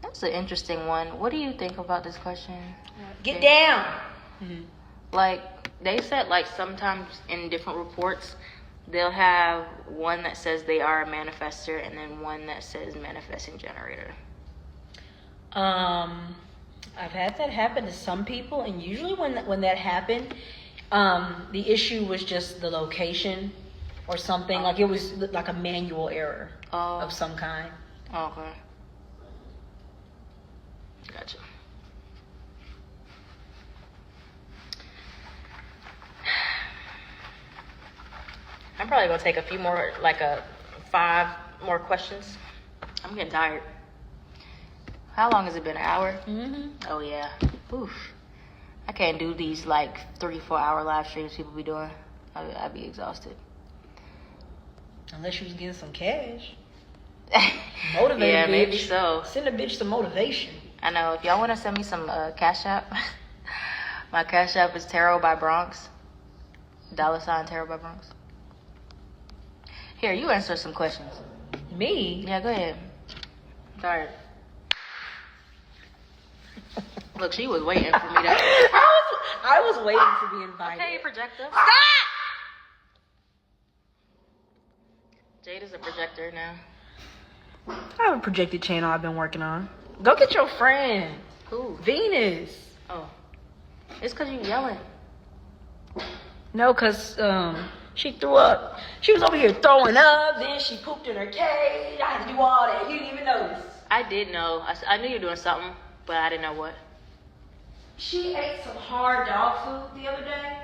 That's an interesting one. What do you think about this question? Get down. Mm-hmm. Like, they said, like, sometimes in different reports, they'll have one that says they are a manifestor and then one that says manifesting generator. I've had that happen to some people, and usually when that happened, the issue was just the location or something. Like, it was like a manual error of some kind. Okay. Gotcha. I'm probably gonna take a few more, like 5 more questions. I'm getting tired. How long has it been? An hour? Mm-hmm. Oh yeah. Oof. I can't do these like 3-4 hour live streams people be doing. I'd be exhausted. Unless you was getting some cash. Motivate yeah, a bitch. maybe so. Send a bitch some motivation. I know. If y'all want to send me some Cash App, my Cash App is Tarot by Bronx. $ Tarot by Bronx. Here, you answer some questions. Me? Yeah, go ahead. I'm tired. Look, she was waiting for me to. I was waiting to be invited. Okay, projector. Stop! Jade is a projector now. I have a projected channel I've been working on. Go get your friend. Who? Venus. Oh. It's because you yelling. No, because she threw up. She was over here throwing up. Then she pooped in her cage. I had to do all that. You didn't even notice. I did know. I knew you were doing something, but I didn't know what. She ate some hard dog food the other day.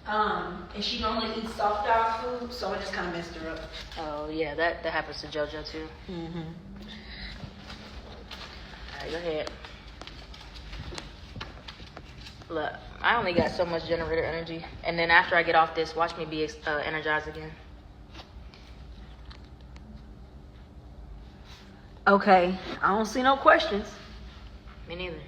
And she normally eats soft dog food, so I just kind of messed her up. Oh, yeah, that happens to JoJo, too. Mm-hmm. All right, go ahead. Look, I only got so much generator energy. And then after I get off this, watch me be energized again. Okay, I don't see no questions. Me neither.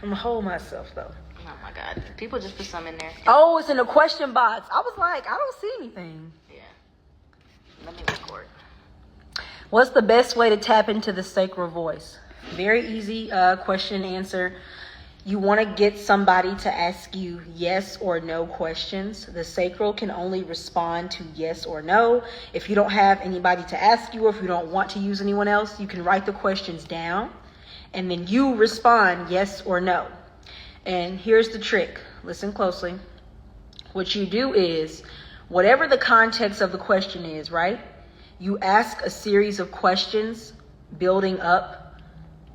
I'm gonna hold myself though. Oh my God. People just put some in there. Oh, it's in the question box. I was like, I don't see anything. Yeah. Let me record. What's the best way to tap into the sacral voice? Very easy question and answer. You want to get somebody to ask you yes or no questions. The sacral can only respond to yes or no. If you don't have anybody to ask you, or if you don't want to use anyone else, you can write the questions down and then you respond yes or no. And here's the trick. Listen closely. What you do is, whatever the context of the question is, right? You ask a series of questions building up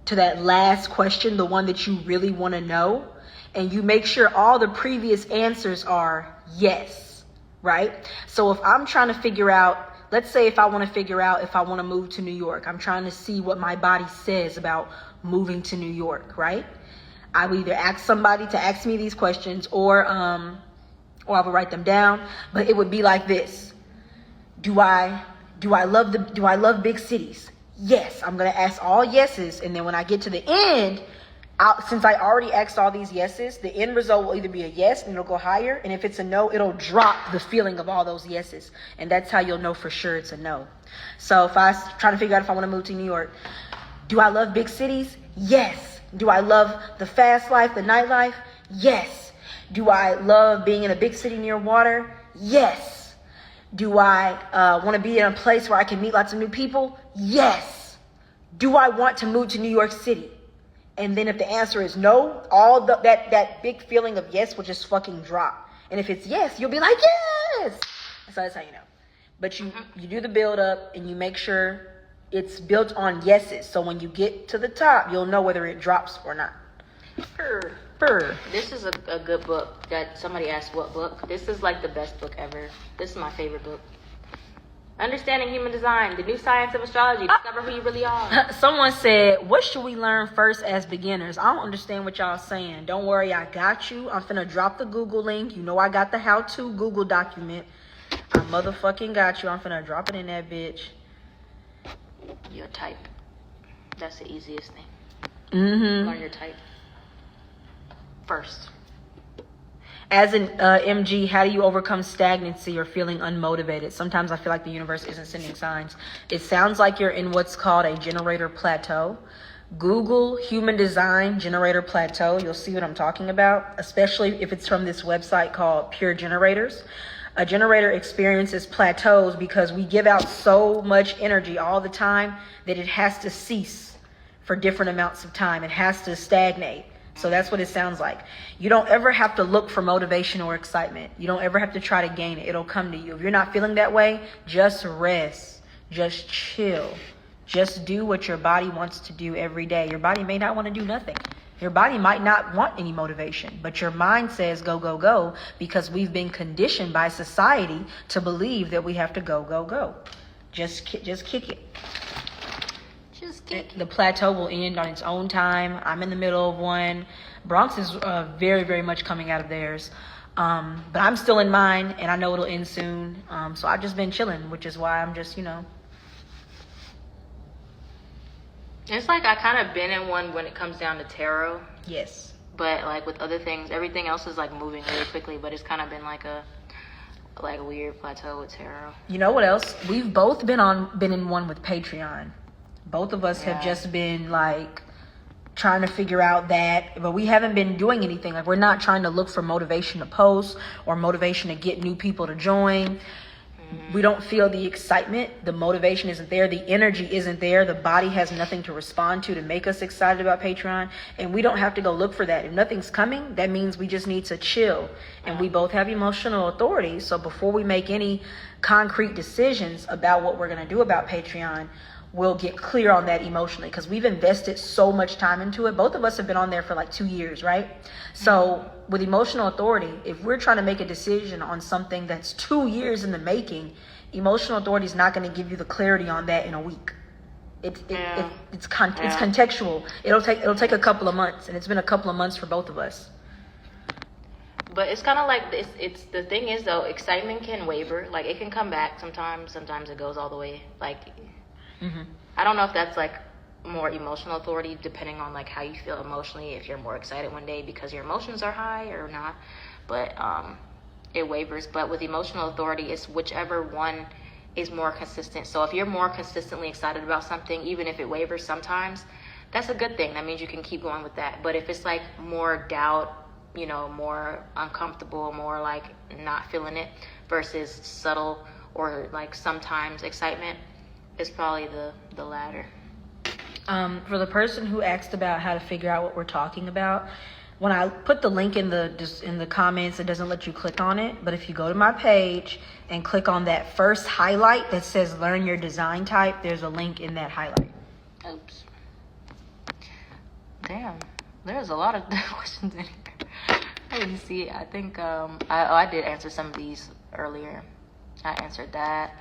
to that last question, the one that you really want to know. And you make sure all the previous answers are yes, right? So if I'm trying to figure out, let's say if I want to figure out if I want to move to New York, I'm trying to see what my body says about moving to New York, right? I would either ask somebody to ask me these questions, or I would write them down. But it would be like this: Do I love big cities? Yes. I'm gonna ask all yeses, and then when I get to the end, since I already asked all these yeses, the end result will either be a yes and it'll go higher, and if it's a no, it'll drop the feeling of all those yeses, and that's how you'll know for sure it's a no. So if I was trying to figure out if I want to move to New York, do I love big cities? Yes. Do I love the fast life, the nightlife? Yes. Do I love being in a big city near water? Yes. Do I want to be in a place where I can meet lots of new people? Yes. Do I want to move to New York City? And then if the answer is no, that big feeling of yes will just fucking drop. And if it's yes, you'll be like, yes. So that's how you know. But you do the build up, and you make sure it's built on yeses. So when you get to the top, you'll know whether it drops or not. This is a good book that somebody asked what book. This is like the best book ever. This is my favorite book. Understanding Human Design, the new science of astrology. Discover who you really are. Someone said, what should we learn first as beginners? I don't understand what y'all saying. Don't worry, I got you. I'm finna drop the Google link. You know I got the how-to Google document. I motherfucking got you. I'm finna drop it in that bitch. Your type. That's the easiest thing. Mm-hmm. Learn your type first. As an MG, how do you overcome stagnancy or feeling unmotivated? Sometimes I feel like the universe isn't sending signs. It sounds like you're in what's called a generator plateau. Google Human Design Generator Plateau. You'll see what I'm talking about, especially if it's from this website called Pure Generators. A generator experiences plateaus because we give out so much energy all the time that it has to cease for different amounts of time. It has to stagnate. So that's what it sounds like. You don't ever have to look for motivation or excitement. You don't ever have to try to gain it. It'll come to you. If you're not feeling that way, just rest. Just chill. Just do what your body wants to do every day. Your body may not want to do nothing. Your body might not want any motivation, but your mind says go, go, go, because we've been conditioned by society to believe that we have to go, go, go. Just kick it. The plateau will end on its own time. I'm in the middle of one. Bronx is very, very much coming out of theirs. But I'm still in mine, and I know it'll end soon. So I've just been chilling, which is why I'm just, It's like I kind of been in one when it comes down to tarot. Yes. But like with other things, everything else is like moving really quickly. But it's kind of been like a weird plateau with tarot. You know what else? We've both been in one with Patreon. Both of us have just been like trying to figure out that, but we haven't been doing anything. Like, we're not trying to look for motivation to post or motivation to get new people to join. We don't feel the excitement. The motivation isn't there. The energy isn't there. The body has nothing to respond to make us excited about Patreon. And we don't have to go look for that. If nothing's coming, that means we just need to chill. And we both have emotional authority. So before we make any concrete decisions about what we're going to do about Patreon, we'll get clear on that emotionally, because we've invested so much time into it. Both of us have been on there for like 2 years, right? So with emotional authority, if we're trying to make a decision on something that's 2 years in the making, Emotional authority is not going to give you the clarity on that in a week. It's contextual. It'll take a couple of months, and it's been a couple of months for both of us. But it's kind of like it's the thing is though, excitement can waver. Like it can come back sometimes. Sometimes it goes all the way. Like I don't know if that's like more emotional authority, depending on like how you feel emotionally. If you're more excited one day because your emotions are high or not, but it wavers. But with emotional authority, it's whichever one is more consistent. So if you're more consistently excited about something, even if it wavers sometimes, that's a good thing. That means you can keep going with that. But if it's like more doubt, you know, more uncomfortable, more like not feeling it versus subtle or like sometimes excitement, it's probably the latter. For the person who asked about how to figure out what we're talking about, when I put the link in the comments, it doesn't let you click on it. But if you go to my page and click on that first highlight that says learn your design type, there's a link in that highlight. Oops. Damn, there's a lot of questions in here. I didn't see it. I think I did answer some of these earlier. I answered that.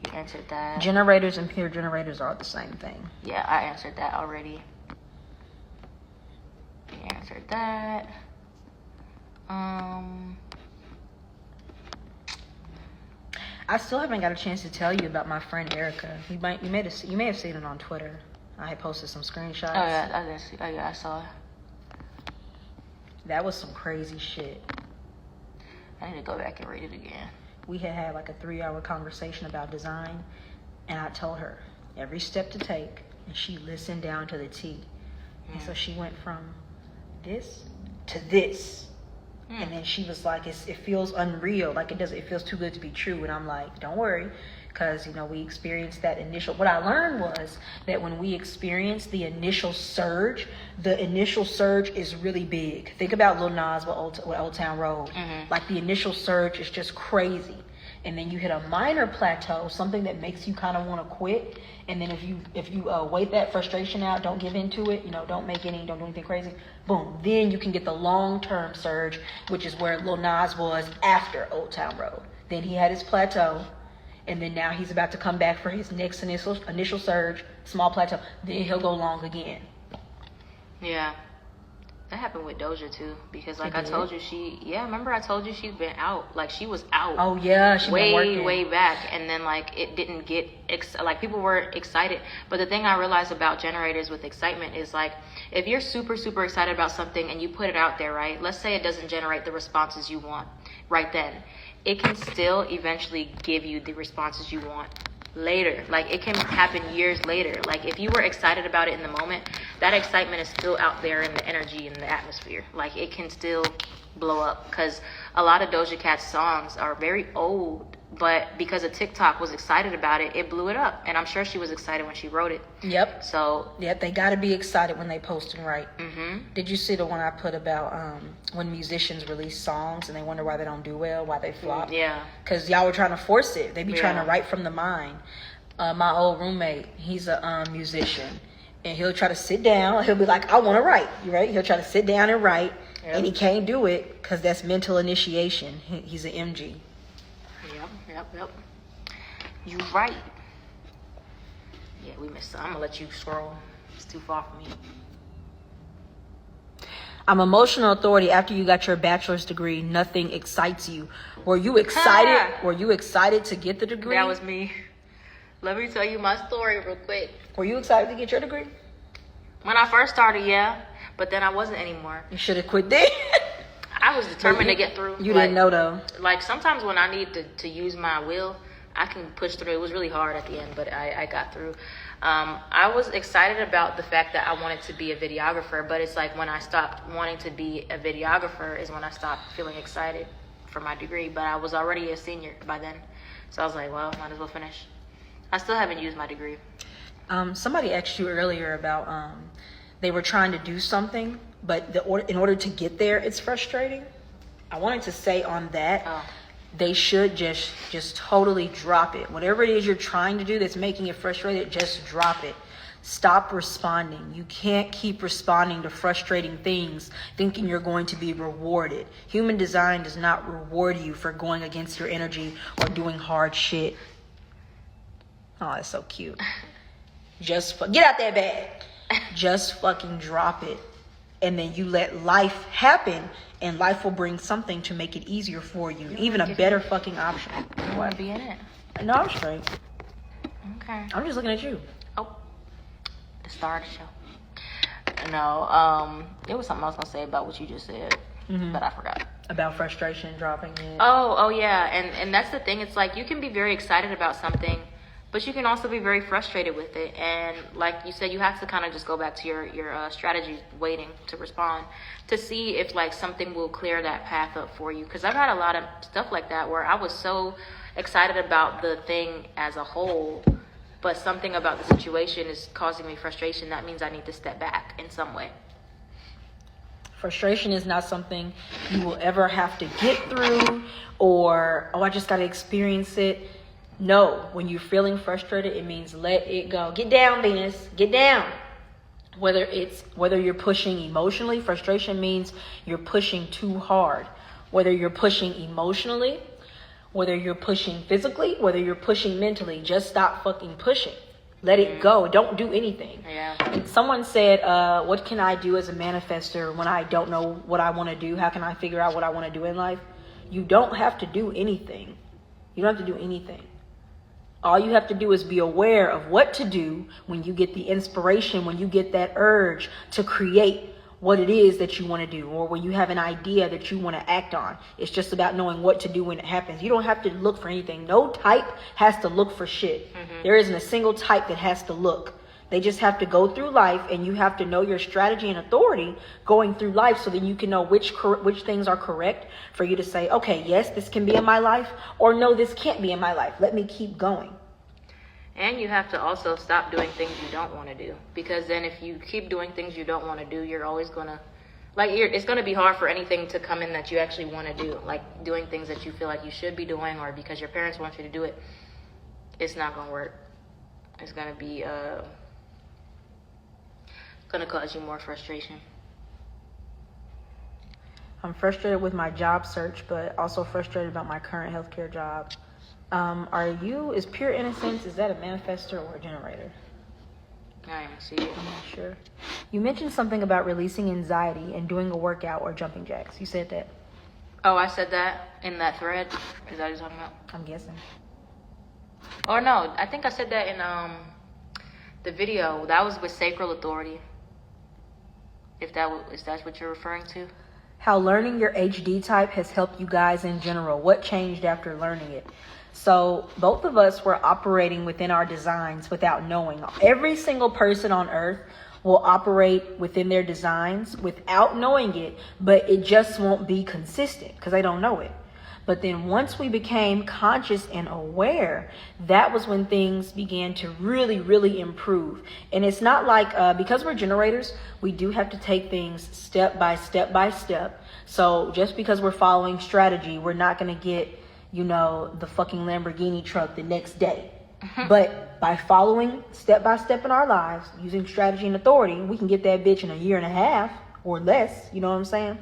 You answered that. Generators and pure generators are the same thing. Yeah, I answered that already. You answered that. I still haven't got a chance to tell you about my friend Erica. You may have seen it on Twitter. I had posted some screenshots. Oh yeah, I did see. Oh yeah, I saw it. That was some crazy shit. I need to go back and read it again. We had like a 3-hour conversation about design, and I told her every step to take, and she listened down to the T. And so she went from this to this. And then she was like, it feels unreal. Like it feels too good to be true. And I'm like, don't worry. Because, you know, we experienced that initial, what I learned was that when we experience the initial surge is really big. Think about Lil Nas with Old Town Road. Like the initial surge is just crazy. And then you hit a minor plateau, something that makes you kind of want to quit. And then if you wait that frustration out, don't give into it, you know, don't do anything crazy. Boom. Then you can get the long-term surge, which is where Lil Nas was after Old Town Road. Then he had his plateau. And then now he's about to come back for his next initial surge, small plateau. Then he'll go long again. Yeah. That happened with Doja too, because like I told you, remember I told you she's been out, like she was out. Oh yeah, she been working way back, and then like it didn't get like people were excited. But the thing I realized about generators with excitement is like if you're super excited about something and you put it out there, right? Let's say it doesn't generate the responses you want right then. It can still eventually give you the responses you want later. Like it can happen years later. Like if you were excited about it in the moment, that excitement is still out there in the energy and the atmosphere. Like it can still blow up, because a lot of Doja Cat's songs are very old, but because a TikTok was excited about it, it blew it up. And I'm sure she was excited when she wrote it. Yep. So yep, they got to be excited when they post and write. Did you see the one I put about when musicians release songs and they wonder why they don't do well, why they flop? Yeah. Because y'all were trying to force it. They be trying to write from the mind. My old roommate, he's a musician, and he'll try to sit down. He'll be like, I want to write. You right? He'll try to sit down and write, and he can't do it because that's mental initiation. He's an MG. Yep. You right. Yeah, we missed some. I'm gonna let you scroll. It's too far for me. I'm emotional authority. After you got your bachelor's degree, nothing excites you. Were you excited? Were you excited to get the degree? That was me. Let me tell you my story real quick. Were you excited to get your degree? When I first started, yeah. But then I wasn't anymore. You should have quit then. I was determined to get through. You didn't know though. Like sometimes when I need to use my will, I can push through. It was really hard at the end, but I got through. I was excited about the fact that I wanted to be a videographer, but it's like when I stopped wanting to be a videographer is when I stopped feeling excited for my degree. But I was already a senior by then. So I was like, well, might as well finish. I still haven't used my degree. Somebody asked you earlier about they were trying to do something, but in order to get there, it's frustrating. I wanted to say on that, they should just totally drop it. Whatever it is you're trying to do that's making you frustrated, just drop it. Stop responding. You can't keep responding to frustrating things thinking you're going to be rewarded. Human design does not reward you for going against your energy or doing hard shit. Oh, that's so cute. Just get out that bag. Just fucking drop it. And then you let life happen, and life will bring something to make it easier for you. Even a better fucking option. You want to be in it? No, I'm straight. Okay. I'm just looking at you. Oh, the star of the show. No, it was something I was gonna say about what you just said, but I forgot. About frustration dropping it. Oh yeah, and that's the thing. It's like you can be very excited about something, but you can also be very frustrated with it. And like you said, you have to kind of just go back to your strategy, waiting to respond, to see if like something will clear that path up for you. Because I've had a lot of stuff like that where I was so excited about the thing as a whole, but something about the situation is causing me frustration. That means I need to step back in some way. Frustration is not something you will ever have to get through, or, oh, I just got to experience it. No, when you're feeling frustrated, it means let it go. Get down, Venus. Get down. Whether you're pushing emotionally, frustration means you're pushing too hard. Whether you're pushing emotionally, whether you're pushing physically, whether you're pushing mentally, just stop fucking pushing. Let it go. Don't do anything. Yeah. And someone said, what can I do as a manifester when I don't know what I want to do? How can I figure out what I want to do in life? You don't have to do anything. You don't have to do anything. All you have to do is be aware of what to do when you get the inspiration, when you get that urge to create what it is that you want to do, or when you have an idea that you want to act on. It's just about knowing what to do when it happens. You don't have to look for anything. No type has to look for shit. There isn't a single type that has to look. They just have to go through life, and you have to know your strategy and authority going through life, so that you can know which things are correct for you to say, okay, yes, this can be in my life, or no, this can't be in my life. Let me keep going. And you have to also stop doing things you don't want to do, because then if you keep doing things you don't want to do, you're always gonna, it's gonna be hard for anything to come in that you actually want to do, like doing things that you feel like you should be doing, or because your parents want you to do it. It's not gonna work. It's gonna be gonna cause you more frustration. I'm frustrated with my job search, but also frustrated about my current healthcare job. Is pure innocence, is that a manifestor or a generator? I didn't see it. I'm not sure. You mentioned something about releasing anxiety and doing a workout or jumping jacks. You said that. Oh, I said that in that thread. Is that what you're talking about? I'm guessing. Or no, I think I said that in the video. That was with sacral authority. If that's what you're referring to. How learning your HD type has helped you guys in general. What changed after learning it? So both of us were operating within our designs without knowing. Every single person on earth will operate within their designs without knowing it, but it just won't be consistent because they don't know it. But then once we became conscious and aware, that was when things began to really, really improve. And it's not like, because we're generators, we do have to take things step by step by step. So just because we're following strategy, we're not going to get, the fucking Lamborghini truck the next day. But by following step by step in our lives, using strategy and authority, we can get that bitch in a year and a half or less. You know what I'm saying?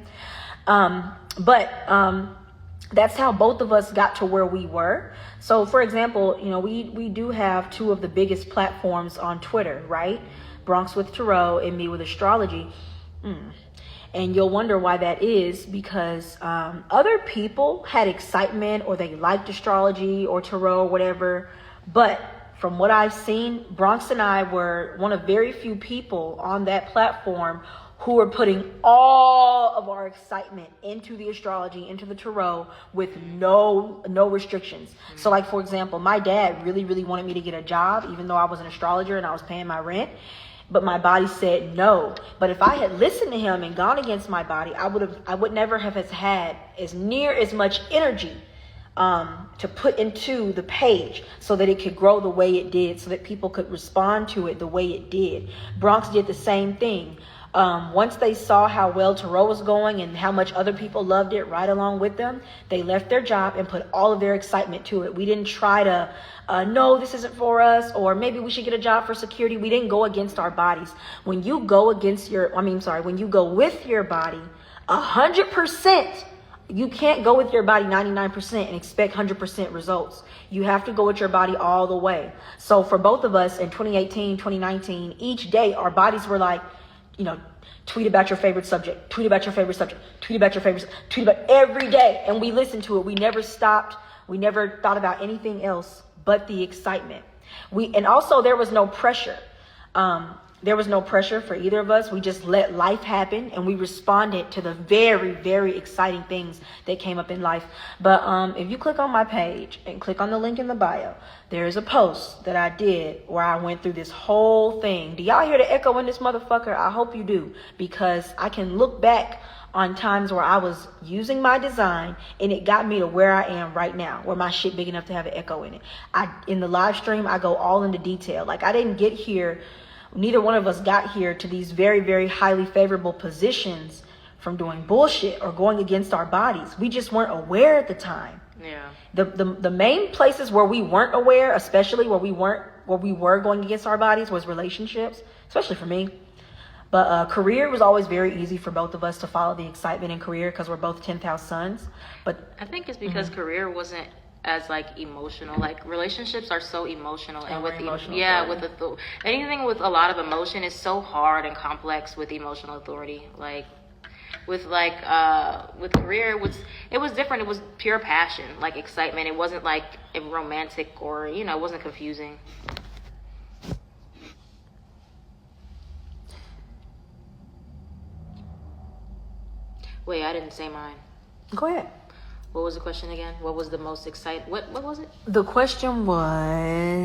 That's how both of us got to where we were. So, for example, we do have two of the biggest platforms on Twitter, right? Bronx with Tarot and me with astrology. And you'll wonder why that is, because other people had excitement, or they liked astrology or tarot or whatever. But from what I've seen, Bronx and I were one of very few people on that platform who were putting all of our excitement into the astrology, into the tarot, with no restrictions. So like, for example, my dad really, really wanted me to get a job, even though I was an astrologer and I was paying my rent. But my body said no. But if I had listened to him and gone against my body, I would never have had as near as much energy to put into the page so that it could grow the way it did, so that people could respond to it the way it did. Bronx did the same thing. Once they saw how well tarot was going and how much other people loved it right along with them, they left their job and put all of their excitement to it. We didn't try to, no, this isn't for us, or maybe we should get a job for security. We didn't go against our bodies. When you go with your body, 100% You can't go with your body 99% and expect 100% results. You have to go with your body all the way. So for both of us in 2018, 2019, each day our bodies were like, tweet about your favorite subject, tweet about your favorite subject, tweet about your favorite, tweet about every day. And we listened to it. We never stopped. We never thought about anything else but the excitement. And also there was no pressure. There was no pressure for either of us. We just let life happen and we responded to the very, very exciting things that came up in life. But if you click on my page and click on the link in the bio, there is a post that I did where I went through this whole thing. Do y'all hear the echo in this motherfucker? I hope you do, because I can look back on times where I was using my design and it got me to where I am right now, where my shit big enough to have an echo in it. In the live stream, I go all into detail. Like I didn't get here. Neither one of us got here to these very, very highly favorable positions from doing bullshit or going against our bodies. We just weren't aware at the time. Yeah. The main places where we weren't aware, especially where we were going against our bodies, was relationships, especially for me. But career was always very easy for both of us to follow the excitement in career because we're both 10th house sons. But I think it's because career wasn't as like emotional. Like relationships are so emotional, and with anything with a lot of emotion is so hard and complex with emotional authority. Like with career, it was different. It was pure passion, like excitement. It wasn't like romantic or it wasn't confusing. Wait, I didn't say mine. Go ahead. What was the question again? What was the most exciting? What was it? The question was,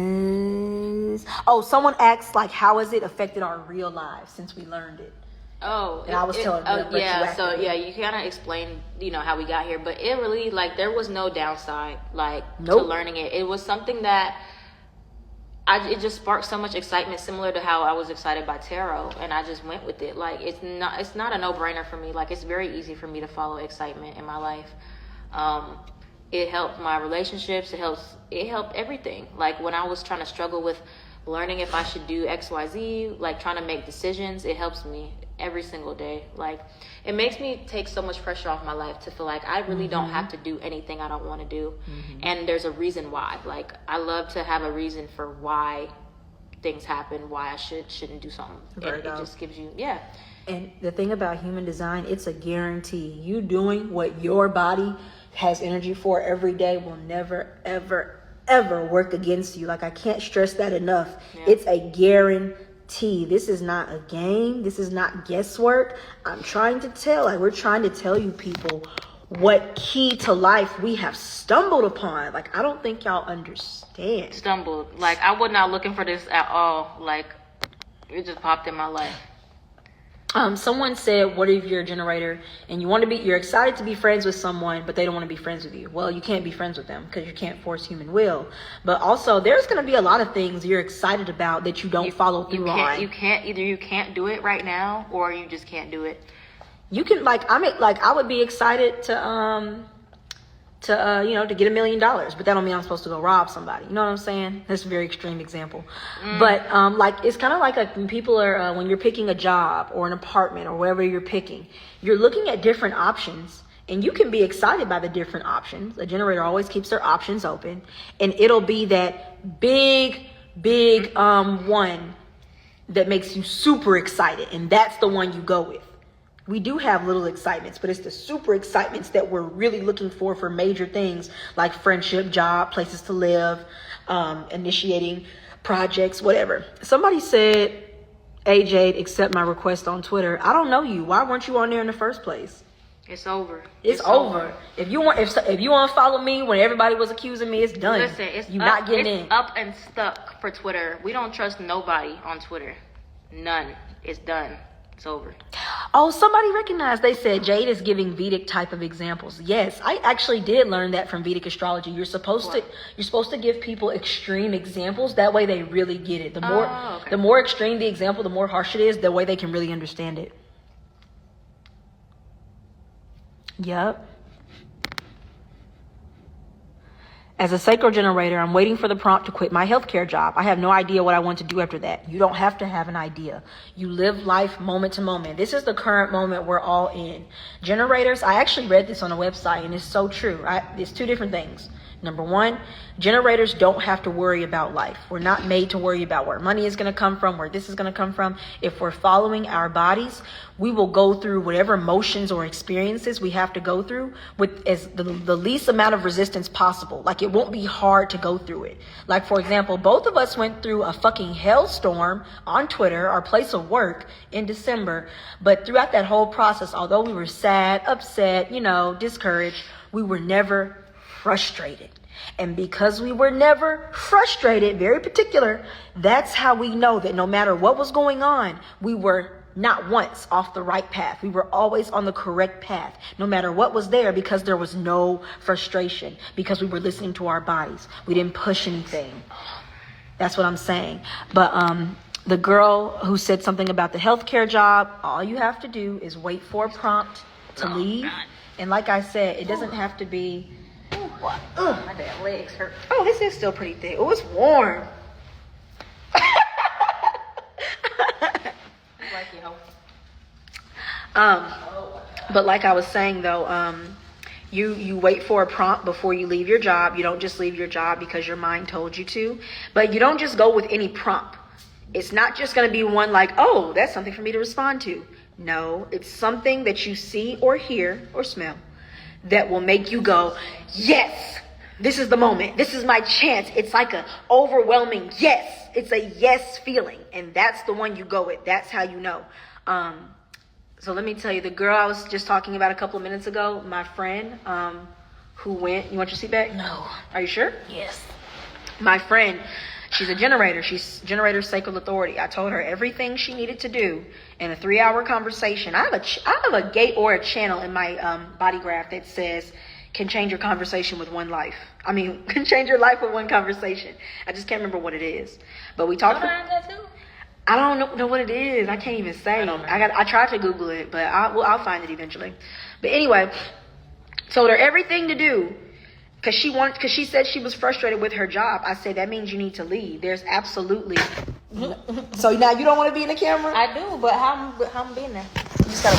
someone asked like, how has it affected our real lives since we learned it? Oh, and I was telling them. So you kind of explained, how we got here, but it really there was no downside to learning it. It was something that it just sparked so much excitement, similar to how I was excited by tarot, and I just went with it. Like it's not a no-brainer for me. Like it's very easy for me to follow excitement in my life. It helped my relationships. It helped everything. Like when I was trying to struggle with learning if I should do XYZ, like trying to make decisions, it helps me every single day. Like it makes me take so much pressure off my life to feel like I really don't have to do anything I don't want to do. And there's a reason why. Like I love to have a reason for why things happen, why I shouldn't do something. It just gives you, And the thing about human design, it's a guarantee. You doing what your body has energy for every day will never, ever, ever work against you. Like I can't stress that enough. Yeah. It's a guarantee. This is not a game. This is not guesswork. We're trying to tell you people what key to life we have stumbled upon. Like I don't think y'all understand. Stumbled. Like I was not looking for this at all. Like it just popped in my life. Someone said, what if you're a generator and you're excited to be friends with someone, but they don't want to be friends with you? Well, you can't be friends with them because you can't force human will. But also there's going to be a lot of things you're excited about that you don't follow through on. You can't do it right now, or you just can't do it. You can I would be excited to get $1 million, but that don't mean I'm supposed to go rob somebody. You know what I'm saying? That's a very extreme example. But it's kind of like when people are when you're picking a job or an apartment or whatever you're picking, you're looking at different options and you can be excited by the different options. A generator always keeps their options open, and it'll be that big one that makes you super excited, and that's the one you go with. We do have little excitements, but it's the super excitements that we're really looking for major things like friendship, job, places to live, initiating projects, whatever. Somebody said, "Hey Jade, accept my request on Twitter." I don't know you. Why weren't you on there in the first place? It's over. It's over. If you want to follow me when everybody was accusing me, it's done. Listen, you're not getting in. It's up and stuck for Twitter. We don't trust nobody on Twitter. None. It's done. It's over. Oh, somebody recognized. They said Jade is giving Vedic type of examples. Yes, I actually did learn that from Vedic astrology. You're supposed to give people extreme examples. That way they really get it. The more extreme the example, the more harsh it is. The way they can really understand it. Yep. As a sacral generator, I'm waiting for the prompt to quit my healthcare job. I have no idea what I want to do after that. You don't have to have an idea. You live life moment to moment. This is the current moment we're all in. Generators, I actually read this on a website, and it's so true. It's two different things. Number one, generators don't have to worry about life. We're not made to worry about where money is going to come from, where this is going to come from. If we're following our bodies, we will go through whatever emotions or experiences we have to go through with as the least amount of resistance possible. Like, it won't be hard to go through it. Like, for example, both of us went through a fucking hellstorm on Twitter, our place of work, in December. But throughout that whole process, although we were sad, upset, discouraged, we were never frustrated. And because we were never frustrated, very particular, that's how we know that no matter what was going on, we were not once off the right path. We were always on the correct path, no matter what was there, because there was no frustration, because we were listening to our bodies. We didn't push anything. That's what I'm saying. But the girl who said something about the healthcare job, all you have to do is wait for a prompt to leave. God. And like I said, it doesn't have to be... My damn legs hurt. Oh, this is still pretty thick. Oh, it's warm. But like I was saying though, you wait for a prompt before you leave your job. You don't just leave your job because your mind told you to. But you don't just go with any prompt. It's not just going to be one like, oh, that's something for me to respond to. No, it's something that you see or hear or smell that will make you go, yes, this is the moment. This is my chance. It's like an overwhelming yes. It's a yes feeling. And that's the one you go with. That's how you know. So let me tell you, the girl I was just talking about a couple of minutes ago, my friend who went, you want your seat back? No. Are you sure? Yes. My friend, she's a generator. She's generator sacral authority. I told her everything she needed to do in a 3-hour conversation. I have a gate or a channel in my body graph that says, can change your conversation with one life. I mean, can change your life with one conversation. I just can't remember what it is. But we talked. I don't know what it is. I can't even say. I tried to Google it, but I'll find it eventually. But anyway, told her everything to do. Because she said she was frustrated with her job. I said, that means you need to leave. There's absolutely... So now you don't want to be in the camera? I do, but how I'm being there? You just gotta